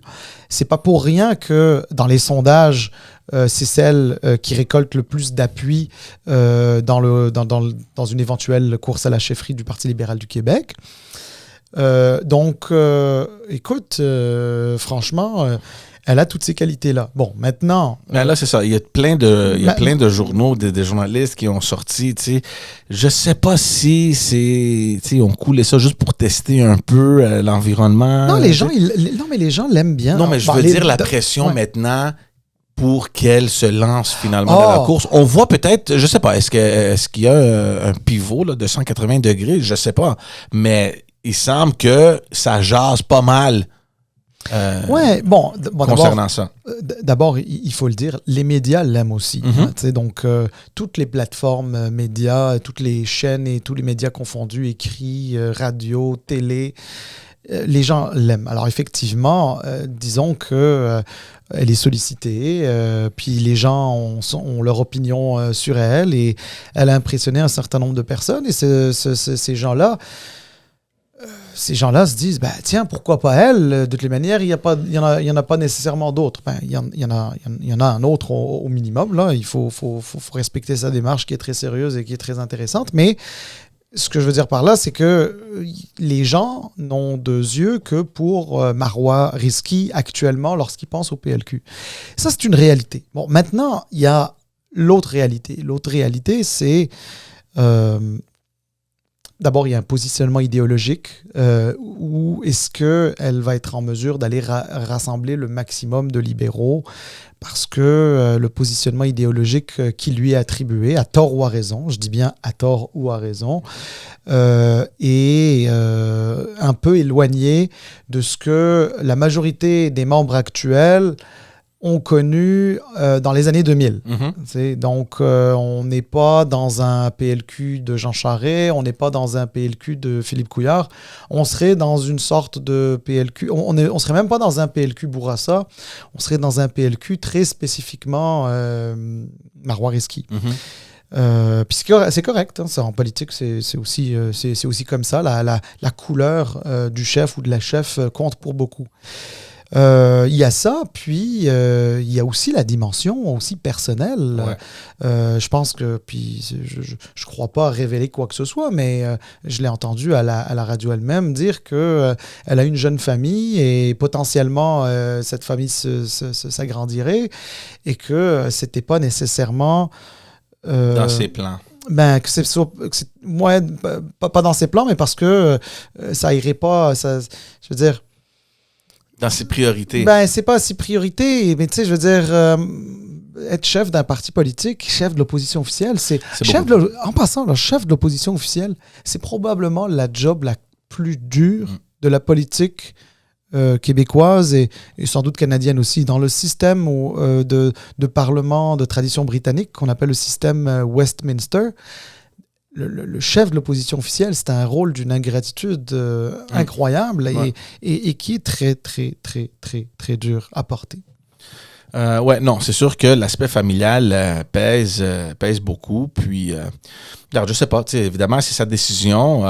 C'est pas pour rien que dans les sondages, c'est celle qui récolte le plus d'appui dans une éventuelle course à la chefferie du Parti libéral du Québec. Donc, écoute, franchement, elle a toutes ces qualités-là. Bon, maintenant... Mais là, c'est ça. Il y a plein de journaux, des journalistes qui ont sorti, tu sais. Je sais pas si c'est... Tu sais, on coulait ça juste pour tester un peu l'environnement. Non, mais les gens l'aiment bien. Non, mais je veux dire la pression maintenant pour qu'elle se lance finalement dans la course. On voit peut-être, je sais pas, est-ce qu'il y a un pivot là, de 180 degrés? Je sais pas. Mais il semble que ça jase pas mal. Concernant ça. D'abord, il faut le dire, les médias l'aiment aussi. Donc, toutes les plateformes médias, toutes les chaînes et tous les médias confondus, écrits, radio, télé, les gens l'aiment. Alors, effectivement, disons que elle est sollicitée, puis les gens ont leur opinion sur elle et elle a impressionné un certain nombre de personnes. Et ces gens-là se disent, tiens, pourquoi pas elle? De toutes les manières, il y en a pas nécessairement d'autres. Il y en a un autre au minimum. Là. Il faut respecter sa démarche qui est très sérieuse et qui est très intéressante. Mais ce que je veux dire par là, c'est que les gens n'ont deux yeux que pour Marois Risky actuellement lorsqu'ils pensent au PLQ. Ça, c'est une réalité. Bon, maintenant, il y a l'autre réalité. L'autre réalité, c'est... D'abord, il y a un positionnement idéologique où est-ce qu'elle va être en mesure d'aller rassembler le maximum de libéraux parce que le positionnement idéologique qui lui est attribué, à tort ou à raison, je dis bien à tort ou à raison, est un peu éloigné de ce que la majorité des membres actuels ont connu dans les années 2000. Donc, on n'est pas dans un PLQ de Jean Charest, on n'est pas dans un PLQ de Philippe Couillard. On serait dans une sorte de PLQ... On serait même pas dans un PLQ Bourassa, on serait dans un PLQ très spécifiquement Marois Risky. Puis c'est correct, ça, en politique, c'est aussi comme ça. La couleur du chef ou de la chef compte pour beaucoup. Il y a ça, puis il y a aussi la dimension aussi personnelle. Je pense que, puis je crois pas révéler quoi que ce soit, mais je l'ai entendu à la radio elle-même dire que elle a une jeune famille et potentiellement cette famille s'agrandirait et que c'était pas nécessairement dans ses plans. Pas dans ses plans, mais parce que ça irait pas. Je veux dire. Dans ses priorités. C'est pas ses priorités, mais tu sais, je veux dire, être chef d'un parti politique, chef de l'opposition officielle, en passant, le chef de l'opposition officielle, c'est probablement la job la plus dure de la politique québécoise et sans doute canadienne aussi. Dans le système de parlement de tradition britannique, qu'on appelle le système Westminster, le chef de l'opposition officielle, c'est un rôle d'une ingratitude incroyable et qui est très, très, très, très, très dur à porter. Ouais, non, c'est sûr que l'aspect familial pèse beaucoup. Puis, regarde, je sais pas, tu sais, évidemment, c'est sa décision.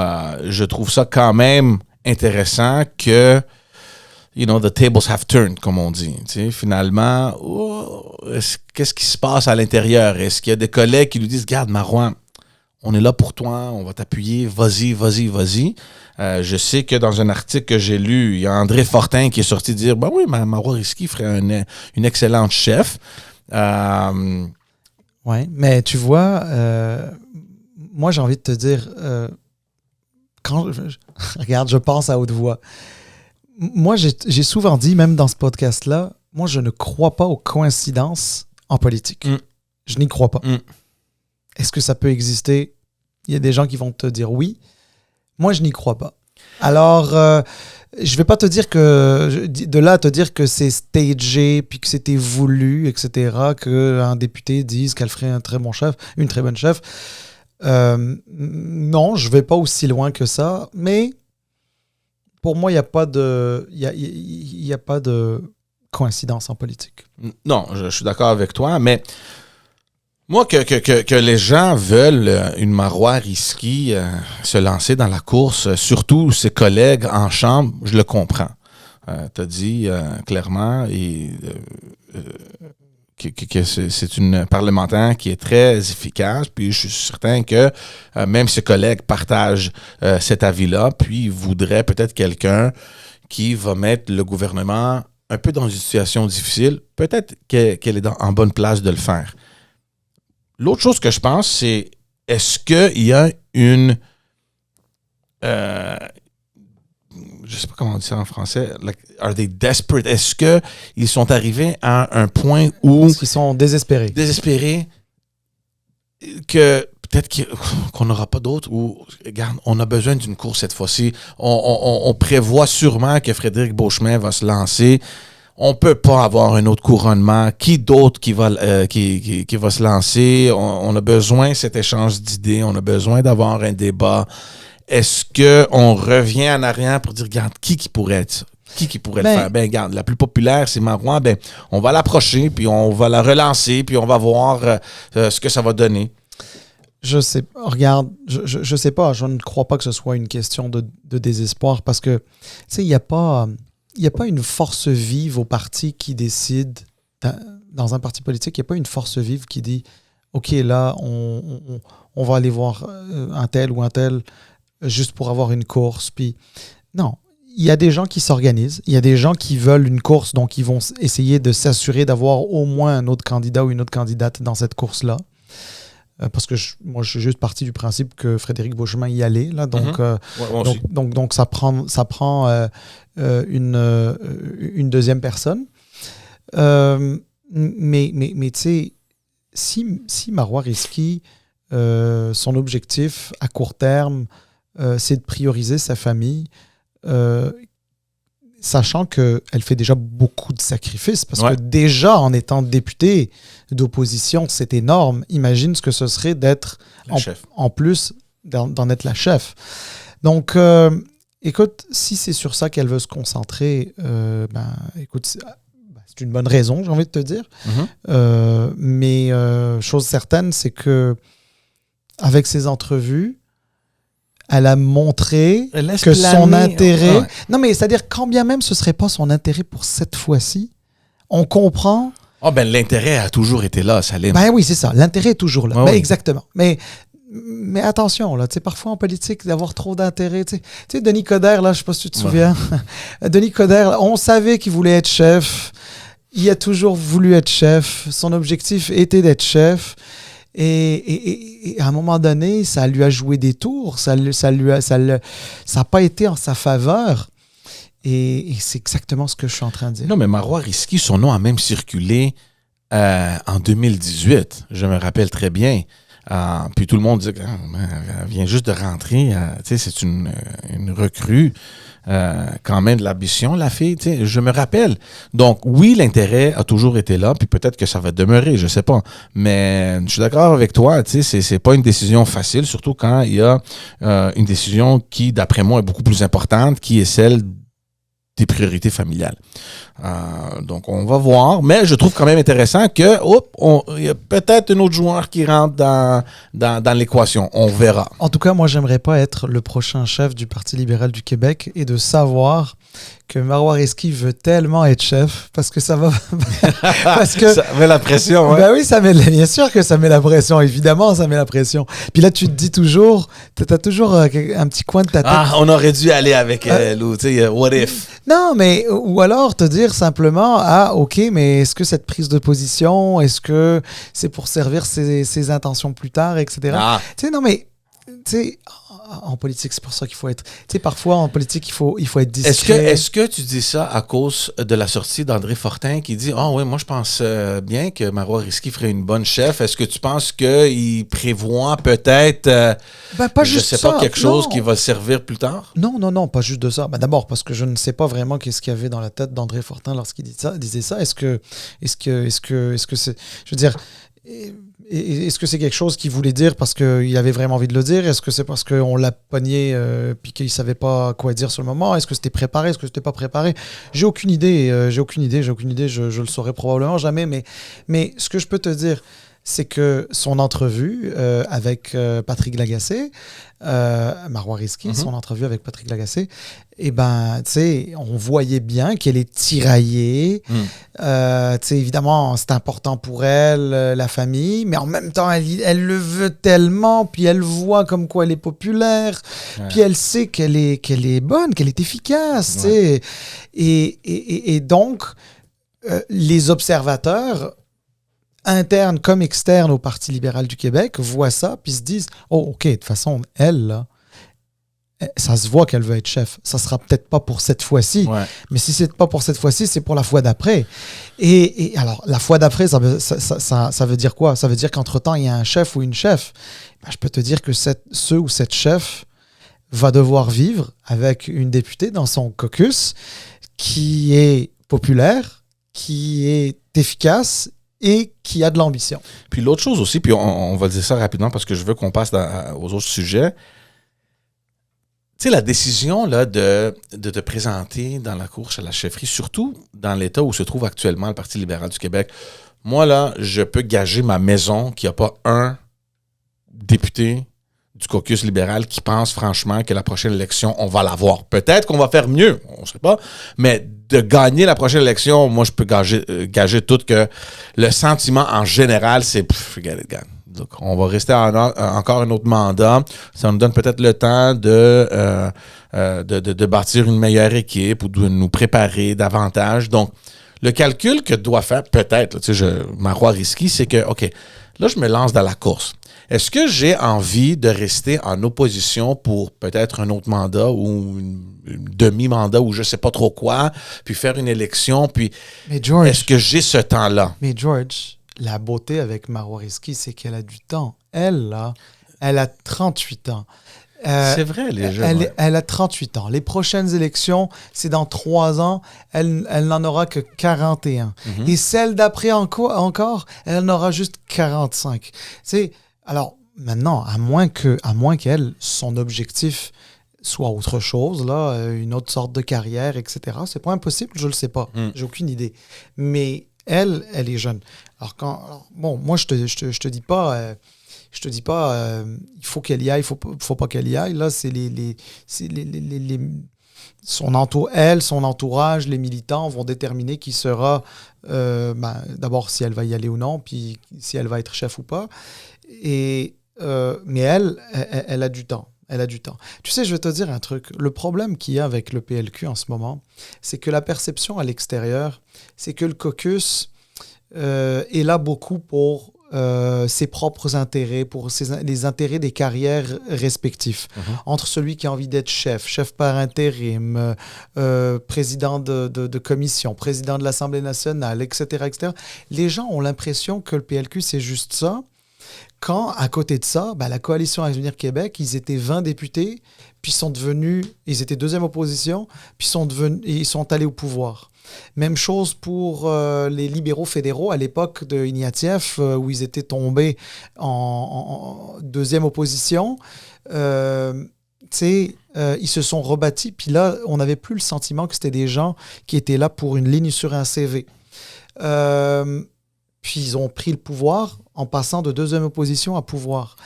Je trouve ça quand même intéressant que, the tables have turned, comme on dit. Tu sais, finalement, qu'est-ce qui se passe à l'intérieur? Est-ce qu'il y a des collègues qui lui disent, regarde, Marouane, on est là pour toi, on va t'appuyer, vas-y. Je sais que dans un article que j'ai lu, il y a André Fortin qui est sorti dire, ben oui, Marois Risky ferait une excellente chef. Oui, mais tu vois, moi j'ai envie de te dire, regarde, je pense à haute voix. Moi, j'ai souvent dit, même dans ce podcast-là, moi je ne crois pas aux coïncidences en politique. Je n'y crois pas. Est-ce que ça peut exister? Il y a des gens qui vont te dire oui. Moi, je n'y crois pas. Alors, je ne vais pas te dire que... De là à te dire que c'est stagé, puis que c'était voulu, etc., qu'un député dise qu'elle ferait un très bon chef, une très bonne chef. Non, je ne vais pas aussi loin que ça. Mais pour moi, il n'y a pas de... Il y a pas de coïncidence en politique. Non, je suis d'accord avec toi, mais... Moi, que les gens veulent une Marois Risky se lancer dans la course, surtout ses collègues en chambre, je le comprends. Tu as dit clairement que c'est une parlementaire qui est très efficace, puis je suis certain que même ses collègues partagent cet avis-là, puis voudraient peut-être quelqu'un qui va mettre le gouvernement un peu dans une situation difficile. Peut-être qu'elle est en bonne place de le faire. L'autre chose que je pense, c'est est-ce qu'il y a une... je sais pas comment on dit ça en français. Are they desperate? Est-ce qu'ils sont arrivés à un point où... Est-ce qu'ils sont désespérés? Désespérés, que peut-être qu'on n'aura pas d'autres, ou, regarde, on a besoin d'une course cette fois-ci. On prévoit sûrement que Frédéric Beauchemin va se lancer. On peut pas avoir un autre couronnement. Qui d'autre qui va se lancer? On a besoin de cet échange d'idées. On a besoin d'avoir un débat. Est-ce qu'on revient en arrière pour dire, regarde, qui pourrait être ça? Qui pourrait le faire? Ben, regarde, la plus populaire, c'est Marois. Ben, on va l'approcher, puis on va la relancer, puis on va voir ce que ça va donner. Je sais, regarde, je sais pas. Je ne crois pas que ce soit une question de désespoir parce que, tu sais, il n'y a pas une force vive au parti qui décide, dans un parti politique, il n'y a pas une force vive qui dit « OK, là, on va aller voir un tel ou un tel juste pour avoir une course. » Puis non, il y a des gens qui s'organisent, il y a des gens qui veulent une course, donc ils vont essayer de s'assurer d'avoir au moins un autre candidat ou une autre candidate dans cette course-là. Parce que moi, je suis juste parti du principe que Frédéric Beauchemin y allait. Là, donc, donc ça prend une deuxième personne. Mais tu sais, si Marois Risky, son objectif à court terme, c'est de prioriser sa famille, sachant qu'elle fait déjà beaucoup de sacrifices, parce que déjà, en étant députée d'opposition, c'est énorme. Imagine ce que ce serait d'être, en plus, d'en être la chef. Donc, écoute, si c'est sur ça qu'elle veut se concentrer, écoute, c'est une bonne raison, j'ai envie de te dire. Mais chose certaine, c'est que avec ses entrevues, elle a montré que son intérêt... Non, mais c'est-à-dire, quand bien même ce ne serait pas son intérêt pour cette fois-ci, on comprend... L'intérêt a toujours été là, Salim. Ben oui, c'est ça. L'intérêt est toujours là. Exactement. Mais attention, là, parfois en politique, d'avoir trop d'intérêt. Tu sais, Denis Coderre, là, je ne sais pas si tu te souviens. Denis Coderre, on savait qu'il voulait être chef. Il a toujours voulu être chef. Son objectif était d'être chef. Et à un moment donné, ça lui a joué des tours. Ça n'a pas été en sa faveur. Et c'est exactement ce que je suis en train de dire. Non, mais Marois Risky, son nom a même circulé en 2018. Je me rappelle très bien. Puis tout le monde dit elle vient juste de rentrer. C'est une recrue. Quand même de l'ambition, la fille. Je me rappelle. Donc, oui, l'intérêt a toujours été là. Puis peut-être que ça va demeurer, je ne sais pas. Mais je suis d'accord avec toi. C'est pas une décision facile, surtout quand il y a une décision qui, d'après moi, est beaucoup plus importante, qui est celle des priorités familiales. Donc, on va voir. Mais je trouve quand même intéressant que, il y a peut-être un autre joueur qui rentre dans l'équation. On verra. En tout cas, moi, j'aimerais pas être le prochain chef du Parti libéral du Québec et de savoir que Marois Risky veut tellement être chef parce que ça va... parce que... Ça met la pression, hein? Ben oui, bien sûr que ça met la pression. Évidemment, ça met la pression. Puis là, tu te dis toujours... T'as toujours un petit coin de ta tête. Ah, on aurait dû aller avec Lou, tu sais, what if? Non, mais... Ou alors te dire simplement, OK, mais est-ce que cette prise de position, est-ce que c'est pour servir ses intentions plus tard, etc. Tu sais, non, mais... Tu sais, en politique, c'est pour ça qu'il faut être... Tu sais, parfois, en politique, il faut être discret. Est-ce que tu dis ça à cause de la sortie d'André Fortin qui dit « Ah oui, moi, je pense bien que Marois Risky ferait une bonne chef. » Est-ce que tu penses qu'il prévoit peut-être, quelque chose qui va servir plus tard? Non, pas juste de ça. D'abord, parce que je ne sais pas vraiment qu'est-ce qu'il y avait dans la tête d'André Fortin lorsqu'il disait ça. Est-ce que c'est... Je veux dire... Est-ce que c'est quelque chose qu'il voulait dire parce qu'il avait vraiment envie de le dire? Est-ce que c'est parce qu'on l'a pogné puis qu'il ne savait pas quoi dire sur le moment? Est-ce que c'était préparé? Est-ce que c'était pas préparé? J'ai aucune idée. Je le saurais probablement jamais. Mais ce que je peux te dire, c'est que son entrevue avec Patrick Lagacé, Marois Risky, son entrevue avec Patrick Lagacé, tu sais, on voyait bien qu'elle est tiraillée. Tu sais, évidemment, c'est important pour elle, la famille, mais en même temps, elle le veut tellement, puis elle voit comme quoi elle est populaire, puis elle sait qu'elle est bonne, qu'elle est efficace, tu sais. Et donc, les observateurs internes comme externes au Parti libéral du Québec voient ça puis se disent « Oh, OK, de toute façon, elle, là, ça se voit qu'elle veut être chef. Ça sera peut-être pas pour cette fois-ci, mais si c'est pas pour cette fois-ci, c'est pour la fois d'après. » Et alors, la fois d'après, ça veut dire quoi? Ça veut dire qu'entre-temps, il y a un chef ou une chef. Je peux te dire que ce ou cette chef va devoir vivre avec une députée dans son caucus qui est populaire, qui est efficace et qui a de l'ambition. Puis l'autre chose aussi, puis on va dire ça rapidement parce que je veux qu'on passe aux autres sujets. Tu sais, la décision là, de te présenter dans la course à la chefferie, surtout dans l'état où se trouve actuellement le Parti libéral du Québec, moi, là, je peux gager ma maison qu'il n'y a pas un député du caucus libéral qui pense franchement que la prochaine élection, on va l'avoir. Peut-être qu'on va faire mieux, on ne sait pas, mais de gagner la prochaine élection, moi, je peux gager tout que le sentiment en général, c'est « forget it, God ». Donc, on va rester encore un autre mandat. Ça nous donne peut-être le temps de bâtir une meilleure équipe ou de nous préparer davantage. Donc, le calcul que doit faire peut-être, Marois Risky, c'est que, OK, là, je me lance dans la course. Est-ce que j'ai envie de rester en opposition pour peut-être un autre mandat ou une demi-mandat ou je sais pas trop quoi, puis faire une élection, puis est-ce que j'ai ce temps-là? Mais George, la beauté avec Marois Risky, c'est qu'elle a du temps. Elle, là, elle a 38 ans. C'est vrai, les jeunes. Elle a 38 ans. Les prochaines élections, c'est dans 3 ans. Elle n'en aura que 41. Et celle d'après encore, elle en aura juste 45. C'est... Alors, maintenant, à moins qu'elle, son objectif soit autre chose, là, une autre sorte de carrière, etc., c'est pas impossible, je le sais pas. J'ai aucune idée. Mais elle est jeune. Moi, je te dis pas... il faut qu'elle y aille, il faut pas qu'elle y aille. Là, c'est son entourage, les militants vont déterminer qui sera, d'abord si elle va y aller ou non, puis si elle va être chef ou pas. Mais elle a du temps. Elle a du temps. Tu sais, je vais te dire un truc. Le problème qu'il y a avec le PLQ en ce moment, c'est que la perception à l'extérieur, c'est que le caucus est là beaucoup pour ses propres intérêts, pour les intérêts des carrières respectifs. Entre celui qui a envie d'être chef par intérim, président de commission, président de l'Assemblée nationale, etc., etc. Les gens ont l'impression que le PLQ, c'est juste ça. Quand, à côté de ça, la coalition Avenir Québec, ils étaient 20 députés, puis ils étaient deuxième opposition, puis ils sont allés au pouvoir. Même chose pour les libéraux fédéraux à l'époque de Ignatieff, où ils étaient tombés en deuxième opposition. ils se sont rebâtis, puis là, on n'avait plus le sentiment que c'était des gens qui étaient là pour une ligne sur un CV. Puis ils ont pris le pouvoir en passant de deuxième opposition à pouvoir.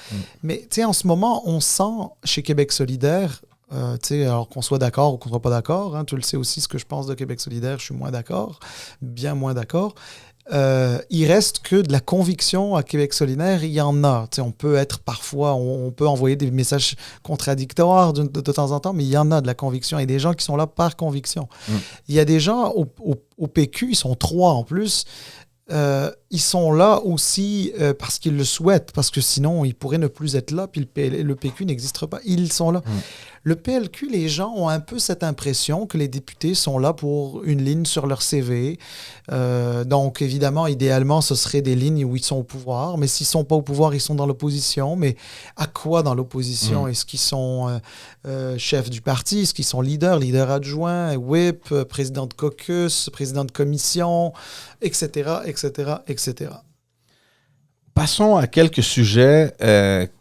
Mais en ce moment, on sent chez Québec solidaire, alors qu'on soit d'accord ou qu'on soit pas d'accord, hein, tu le sais aussi ce que je pense de Québec solidaire, je suis moins d'accord, bien moins d'accord. Il reste que de la conviction à Québec solidaire, il y en a. On peut être parfois, on peut envoyer des messages contradictoires de temps en temps, mais il y en a de la conviction et des gens qui sont là par conviction. Il y a des gens au PQ, ils sont 3 en plus. Ils sont là aussi parce qu'ils le souhaitent, parce que sinon ils pourraient ne plus être là, puis le PQ n'existerait pas. Ils sont là. Le PLQ, les gens ont un peu cette impression que les députés sont là pour une ligne sur leur CV. Donc évidemment, idéalement, ce serait des lignes où ils sont au pouvoir, mais s'ils ne sont pas au pouvoir, ils sont dans l'opposition. Mais à quoi dans l'opposition? Est-ce qu'ils sont chefs du parti? Est-ce qu'ils sont leaders adjoints, whip, président de caucus, président de commission, etc., etc., etc. Passons à quelques sujets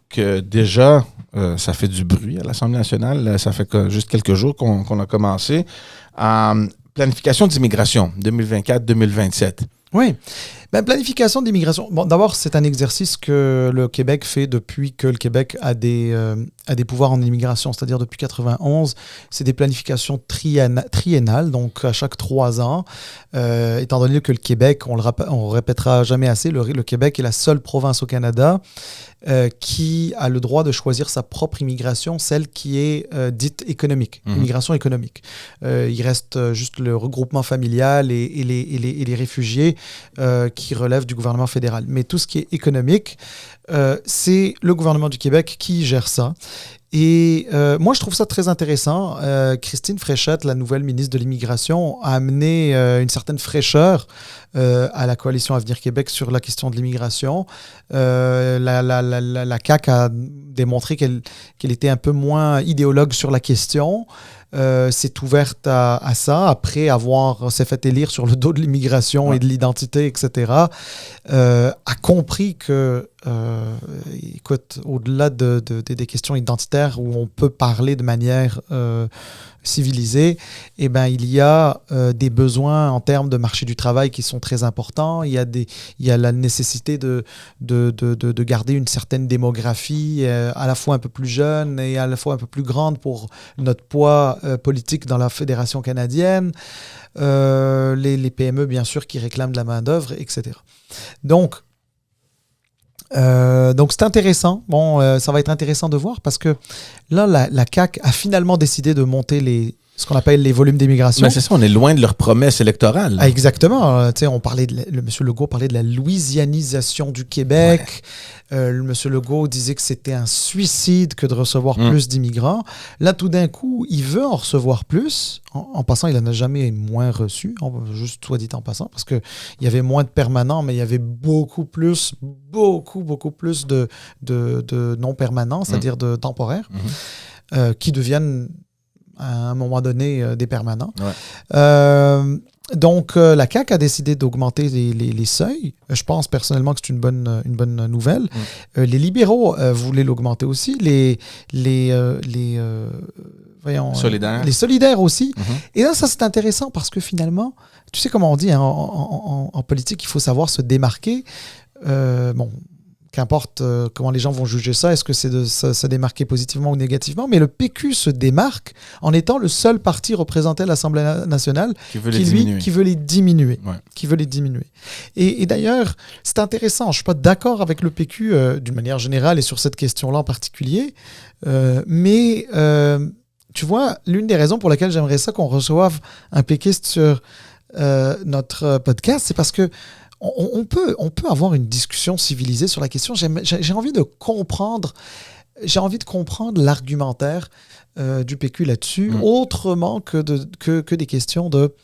que déjà, ça fait du bruit à l'Assemblée nationale. Ça fait juste quelques jours qu'on a commencé. Planification d'immigration 2024-2027. Oui. Planification d'immigration. Bon, d'abord, c'est un exercice que le Québec fait depuis que le Québec a des pouvoirs en immigration, c'est-à-dire depuis 1991. C'est des planifications triennales, donc à chaque 3 ans. Étant donné que le Québec, on répétera jamais assez, le Québec est la seule province au Canada qui a le droit de choisir sa propre immigration, celle qui est dite économique, immigration économique. Il reste juste le regroupement familial et les réfugiés qui relèvent du gouvernement fédéral. Mais tout ce qui est économique, c'est le gouvernement du Québec qui gère ça. Et moi, je trouve ça très intéressant. Christine Fréchette, la nouvelle ministre de l'Immigration, a amené une certaine fraîcheur à la Coalition Avenir Québec sur la question de l'immigration. La CAQ a démontré qu'elle était un peu moins idéologue sur la question. S'est ouverte à ça après s'est fait élire sur le dos de l'immigration et de l'identité, etc. A compris que, écoute, au-delà des questions identitaires où on peut parler de manière civilisée, eh ben, il y a des besoins en termes de marché du travail qui sont très importants. Il y a la nécessité de garder une certaine démographie à la fois un peu plus jeune et à la fois un peu plus grande pour notre poids politique dans la Fédération canadienne. Les PME, bien sûr, qui réclament de la main-d'œuvre, etc. Donc, c'est intéressant. Bon, ça va être intéressant de voir parce que là, la CAQ a finalement décidé de monter ce qu'on appelle les volumes d'immigration. Mais c'est ça, on est loin de leur promesse électorale. Ah, exactement. On parlait M. Legault parlait de la louisianisation du Québec. M. Legault disait que c'était un suicide que de recevoir plus d'immigrants. Là, tout d'un coup, il veut en recevoir plus. En passant, il n'en a jamais moins reçu, juste soit dit en passant, parce qu'il y avait moins de permanents, mais il y avait beaucoup plus de non-permanents, c'est-à-dire de temporaires, qui deviennent à un moment donné des permanents. Donc, la CAQ a décidé d'augmenter les seuils. Je pense personnellement que c'est une bonne nouvelle. Les libéraux voulaient l'augmenter aussi. Les solidaires aussi. Et là, ça, c'est intéressant parce que finalement, tu sais comment on dit, hein, en politique, il faut savoir se démarquer. Qu'importe comment les gens vont juger ça, est-ce que c'est de se démarquer positivement ou négativement, mais le PQ se démarque en étant le seul parti représenté à l'Assemblée nationale qui veut les diminuer. Et d'ailleurs, c'est intéressant, je ne suis pas d'accord avec le PQ d'une manière générale et sur cette question-là en particulier, mais tu vois, l'une des raisons pour lesquelles j'aimerais ça qu'on reçoive un péquiste sur notre podcast, c'est parce que on peut avoir une discussion civilisée sur la question. J'ai envie de comprendre l'argumentaire du PQ là-dessus, autrement que des questions de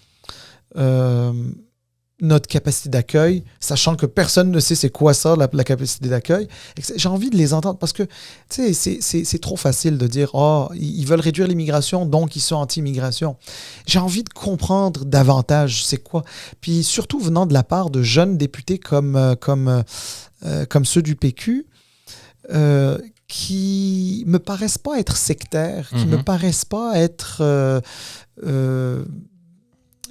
notre capacité d'accueil, sachant que personne ne sait c'est quoi ça, la capacité d'accueil. J'ai envie de les entendre parce que c'est trop facile de dire « Oh, ils veulent réduire l'immigration, donc ils sont anti-immigration ». J'ai envie de comprendre davantage c'est quoi. Puis surtout venant de la part de jeunes députés comme ceux du PQ, qui me paraissent pas être sectaires, qui me paraissent pas être,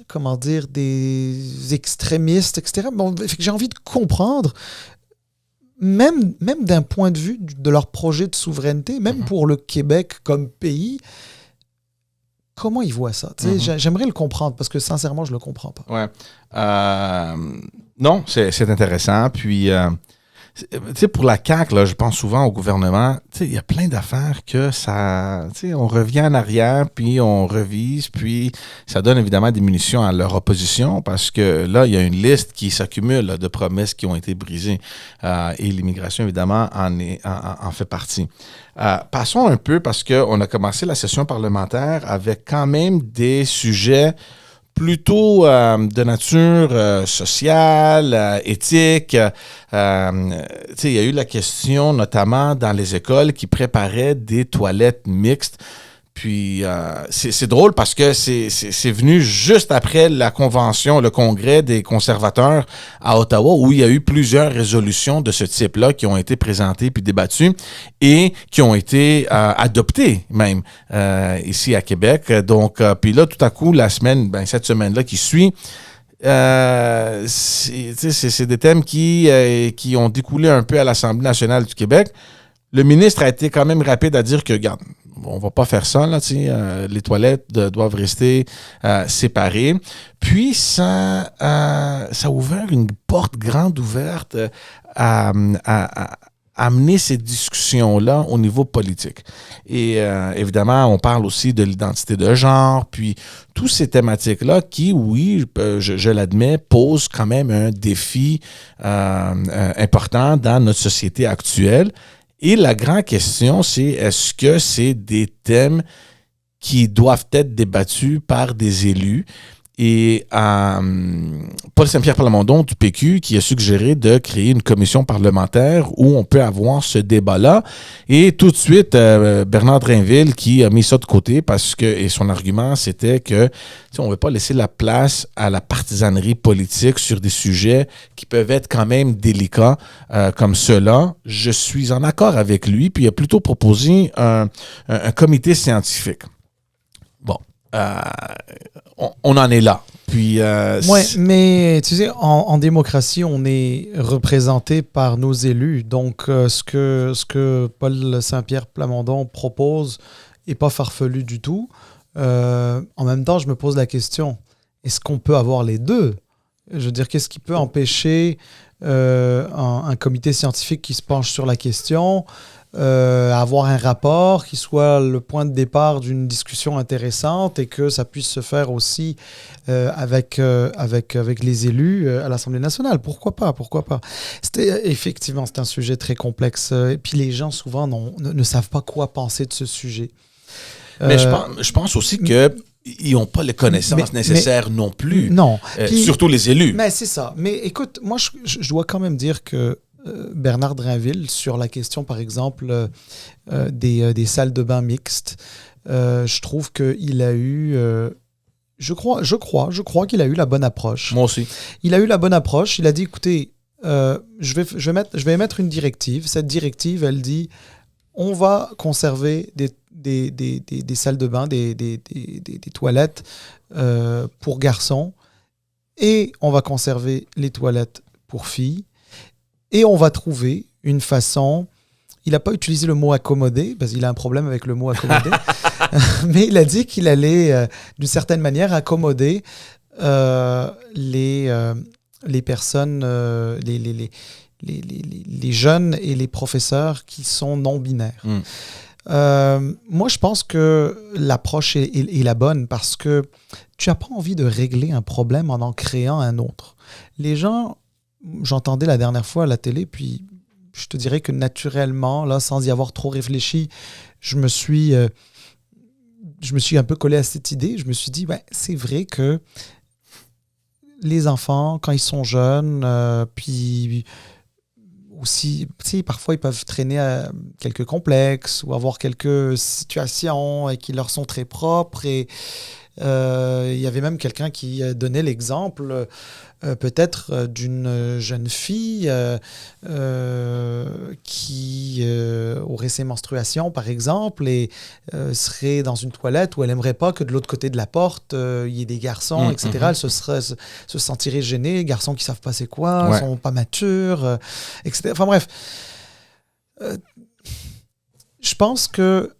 comment dire, des extrémistes, etc. Bon, j'ai envie de comprendre, même d'un point de vue de leur projet de souveraineté, même pour le Québec comme pays, comment ils voient ça? J'aimerais le comprendre, parce que sincèrement, je le comprends pas. Ouais. Non, c'est intéressant. Puis, tu sais, pour la CAQ, là, je pense souvent au gouvernement, tu sais, il y a plein d'affaires que ça, tu sais, on revient en arrière, puis on revise, puis ça donne évidemment des munitions à leur opposition, parce que là, il y a une liste qui s'accumule là, de promesses qui ont été brisées. Et l'immigration, évidemment, en fait partie. Passons un peu, parce qu'on a commencé la session parlementaire avec quand même des sujets plutôt de nature sociale, éthique. Il y a eu la question, notamment dans les écoles, qui préparaient des toilettes mixtes. Puis, c'est drôle parce que c'est venu juste après la convention, le congrès des conservateurs à Ottawa, où il y a eu plusieurs résolutions de ce type-là qui ont été présentées puis débattues et qui ont été adoptées même ici à Québec. Donc, puis là, tout à coup, cette semaine-là qui suit, c'est des thèmes qui ont découlé un peu à l'Assemblée nationale du Québec. Le ministre a été quand même rapide à dire que, regarde, on va pas faire ça, là, les toilettes doivent rester séparées. Puis, ça a ouvert une porte grande ouverte à amener ces discussions-là au niveau politique. Et évidemment, on parle aussi de l'identité de genre, puis toutes ces thématiques-là qui, oui, je l'admets, posent quand même un défi important dans notre société actuelle. Et la grande question, c'est est-ce que c'est des thèmes qui doivent être débattus par des élus? Et Paul Saint-Pierre Plamondon du PQ qui a suggéré de créer une commission parlementaire où on peut avoir ce débat-là. Et tout de suite, Bernard Drainville qui a mis ça de côté parce que, et son argument, c'était que on ne veut pas laisser la place à la partisanerie politique sur des sujets qui peuvent être quand même délicats comme ceux-là. Je suis en accord avec lui, puis il a plutôt proposé un comité scientifique. Bon. On en est là. Puis, ouais, mais tu sais, en démocratie, on est représenté par nos élus. Donc, ce que Paul Saint-Pierre Plamondon propose n'est pas farfelu du tout. En même temps, je me pose la question, est-ce qu'on peut avoir les deux? Je veux dire, qu'est-ce qui peut empêcher un comité scientifique qui se penche sur la question, avoir un rapport qui soit le point de départ d'une discussion intéressante et que ça puisse se faire aussi avec les élus à l'Assemblée nationale. Pourquoi pas? Effectivement, c'est un sujet très complexe. Et puis les gens, souvent, ne savent pas quoi penser de ce sujet. Mais je pense aussi que ils n'ont pas les connaissances nécessaires non plus. Non. Surtout les élus. Mais c'est ça. Mais écoute, moi, je dois quand même dire que Bernard Drainville, sur la question, par exemple, des salles de bain mixtes, je trouve qu'il a eu... je crois qu'il a eu la bonne approche. Moi aussi. Il a eu la bonne approche. Il a dit, écoutez, je vais émettre une directive. Cette directive, elle dit, on va conserver des salles de bain, des toilettes pour garçons, et on va conserver les toilettes pour filles, et on va trouver une façon... Il n'a pas utilisé le mot accommoder, parce qu'il a un problème avec le mot accommoder, mais il a dit qu'il allait, d'une certaine manière, accommoder les personnes, les jeunes et les professeurs qui sont non-binaires. Moi, je pense que l'approche est la bonne parce que tu n'as pas envie de régler un problème en créant un autre. Les gens, j'entendais la dernière fois à la télé, puis je te dirais que naturellement, là, sans y avoir trop réfléchi, je me suis un peu collé à cette idée. Je me suis dit, ouais, c'est vrai que les enfants, quand ils sont jeunes, puis aussi, tu sais, parfois, ils peuvent traîner à quelques complexes ou avoir quelques situations qui leur sont très propres. Et il y avait même quelqu'un qui donnait l'exemple d'une jeune fille qui aurait ses menstruations, par exemple, et serait dans une toilette où elle n'aimerait pas que de l'autre côté de la porte, il y ait des garçons, etc. Elle se sentirait gênée, garçons qui ne savent pas c'est quoi, sont pas matures, etc. Enfin bref, je pense que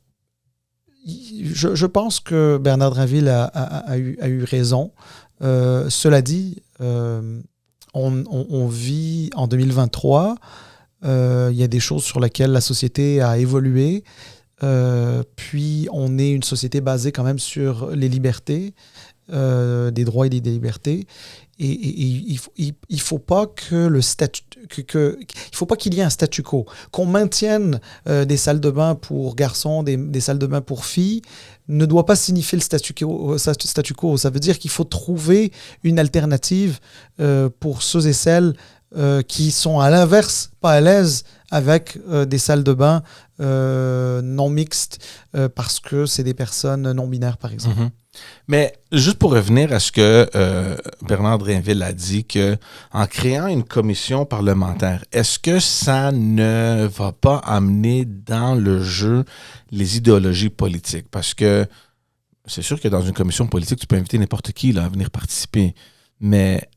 Bernard Drinville a eu raison. Cela dit, on vit en 2023. Il y a des choses sur lesquelles la société a évolué. Puis on est une société basée quand même sur les libertés, des droits et des libertés. Et il faut pas que il faut pas qu'il y ait un statu quo, qu'on maintienne des salles de bain pour garçons, des salles de bain pour filles, ne doit pas signifier le statu quo. Ça veut dire qu'il faut trouver une alternative pour ceux et celles qui sont à l'inverse pas à l'aise avec des salles de bain non mixtes parce que c'est des personnes non binaires, par exemple. Mm-hmm. Mais juste pour revenir à ce que Bernard Drinville a dit, qu'en créant une commission parlementaire, est-ce que ça ne va pas amener dans le jeu les idéologies politiques? Parce que c'est sûr que dans une commission politique, tu peux inviter n'importe qui là, à venir participer, mais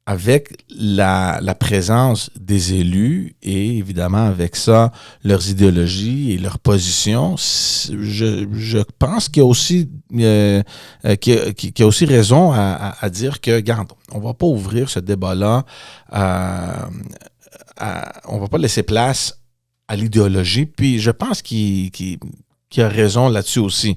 avec la présence des élus et évidemment avec ça, leurs idéologies et leurs positions, je pense qu'il y a aussi, qu'il y a aussi raison à dire que, regarde, on va pas ouvrir ce débat-là, on va pas laisser place à l'idéologie, puis je pense qu'il a raison là-dessus aussi.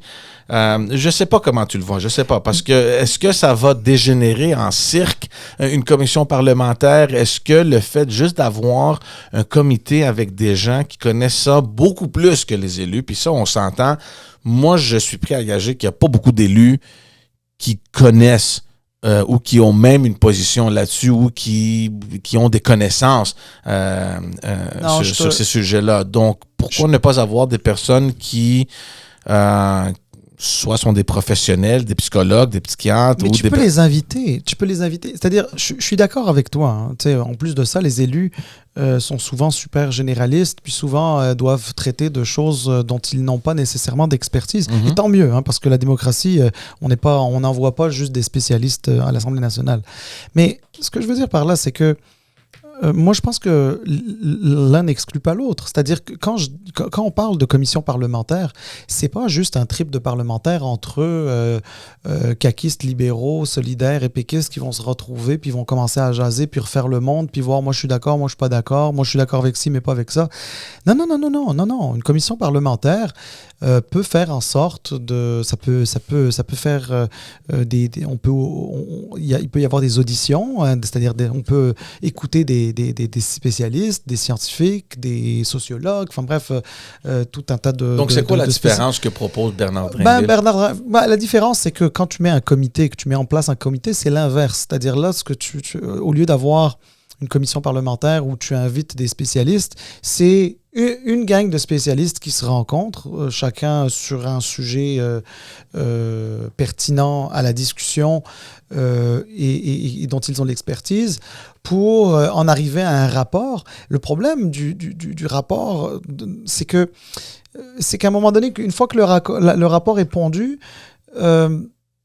Je sais pas comment tu le vois, je sais pas, parce que est-ce que ça va dégénérer en cirque, une commission parlementaire? Est-ce que le fait juste d'avoir un comité avec des gens qui connaissent ça beaucoup plus que les élus, puis ça, on s'entend, moi, je suis prêt à gager qu'il n'y a pas beaucoup d'élus qui connaissent ou qui ont même une position là-dessus ou qui ont des connaissances sur ces sujets-là. Donc, pourquoi ne pas avoir des personnes qui soit sont des professionnels, des psychologues, des psychiatres. Mais tu peux les inviter. C'est-à-dire, je suis d'accord avec toi. Hein. En plus de ça, les élus sont souvent super généralistes, puis souvent doivent traiter de choses dont ils n'ont pas nécessairement d'expertise. Et tant mieux, hein, parce que la démocratie, on n'envoie pas juste des spécialistes à l'Assemblée nationale. Mais ce que je veux dire par là, c'est que moi, je pense que l'un n'exclut pas l'autre. C'est-à-dire que quand on parle de commission parlementaire, c'est pas juste un trip de parlementaires entre caquistes, libéraux, solidaires et péquistes qui vont se retrouver, puis vont commencer à jaser, puis refaire le monde, puis voir moi je suis d'accord, moi je suis pas d'accord, moi je suis d'accord avec ci, mais pas avec ça. Non. Une commission parlementaire peut faire en sorte de... Ça peut faire il peut y avoir des auditions, hein, c'est-à-dire on peut écouter des spécialistes, des scientifiques, des sociologues, enfin bref, tout un tas de... Donc, c'est quoi la différence que propose Bernard Drinville? La différence, c'est que quand tu mets un comité, que tu mets en place un comité, c'est l'inverse. C'est-à-dire là, au lieu d'avoir une commission parlementaire où tu invites des spécialistes, c'est une gang de spécialistes qui se rencontrent, chacun sur un sujet pertinent à la discussion et dont ils ont l'expertise, pour en arriver à un rapport. Le problème du rapport, c'est qu'à un moment donné, une fois que le rapport est pondu...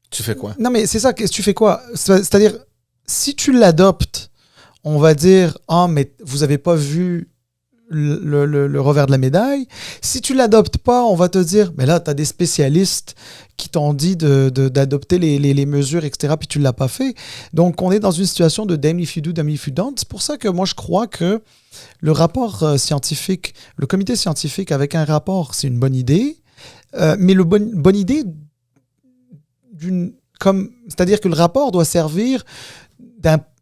tu fais quoi? Non, mais c'est ça, tu fais quoi? C'est-à-dire, si tu l'adoptes, on va dire « Ah, mais vous n'avez pas vu le revers de la médaille. » Si tu ne l'adoptes pas, on va te dire « Mais là, tu as des spécialistes qui t'ont dit d'adopter les mesures, etc. puis tu ne l'as pas fait. » Donc, on est dans une situation de « damn if you do, damn if you don't ». C'est pour ça que moi, je crois que le rapport scientifique, le comité scientifique avec un rapport, c'est une bonne idée. Mais la bonne idée, c'est-à-dire que le rapport doit servir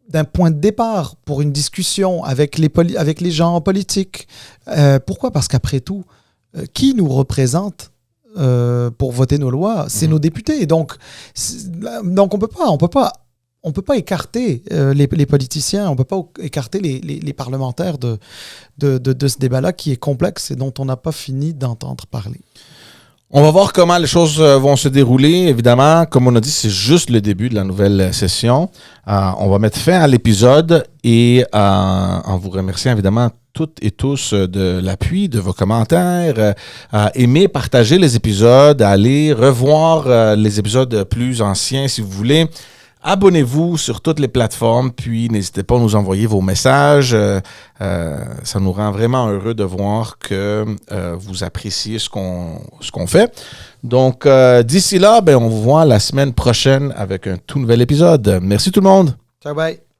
d'un point de départ pour une discussion avec les gens politiques. Pourquoi? Parce qu'après tout, qui nous représente pour voter nos lois? C'est nos députés. Donc on peut pas écarter les politiciens, on peut pas écarter les parlementaires de ce débat-là qui est complexe et dont on n'a pas fini d'entendre parler. On va voir comment les choses vont se dérouler. Évidemment, comme on a dit, c'est juste le début de la nouvelle session. On va mettre fin à l'épisode et en vous remerciant évidemment toutes et tous de l'appui, de vos commentaires. Aimez, partagez les épisodes, allez revoir les épisodes plus anciens si vous voulez. Abonnez-vous sur toutes les plateformes, puis n'hésitez pas à nous envoyer vos messages. Ça nous rend vraiment heureux de voir que vous appréciez ce qu'on fait. Donc, d'ici là, on vous voit la semaine prochaine avec un tout nouvel épisode. Merci tout le monde. Ciao, bye.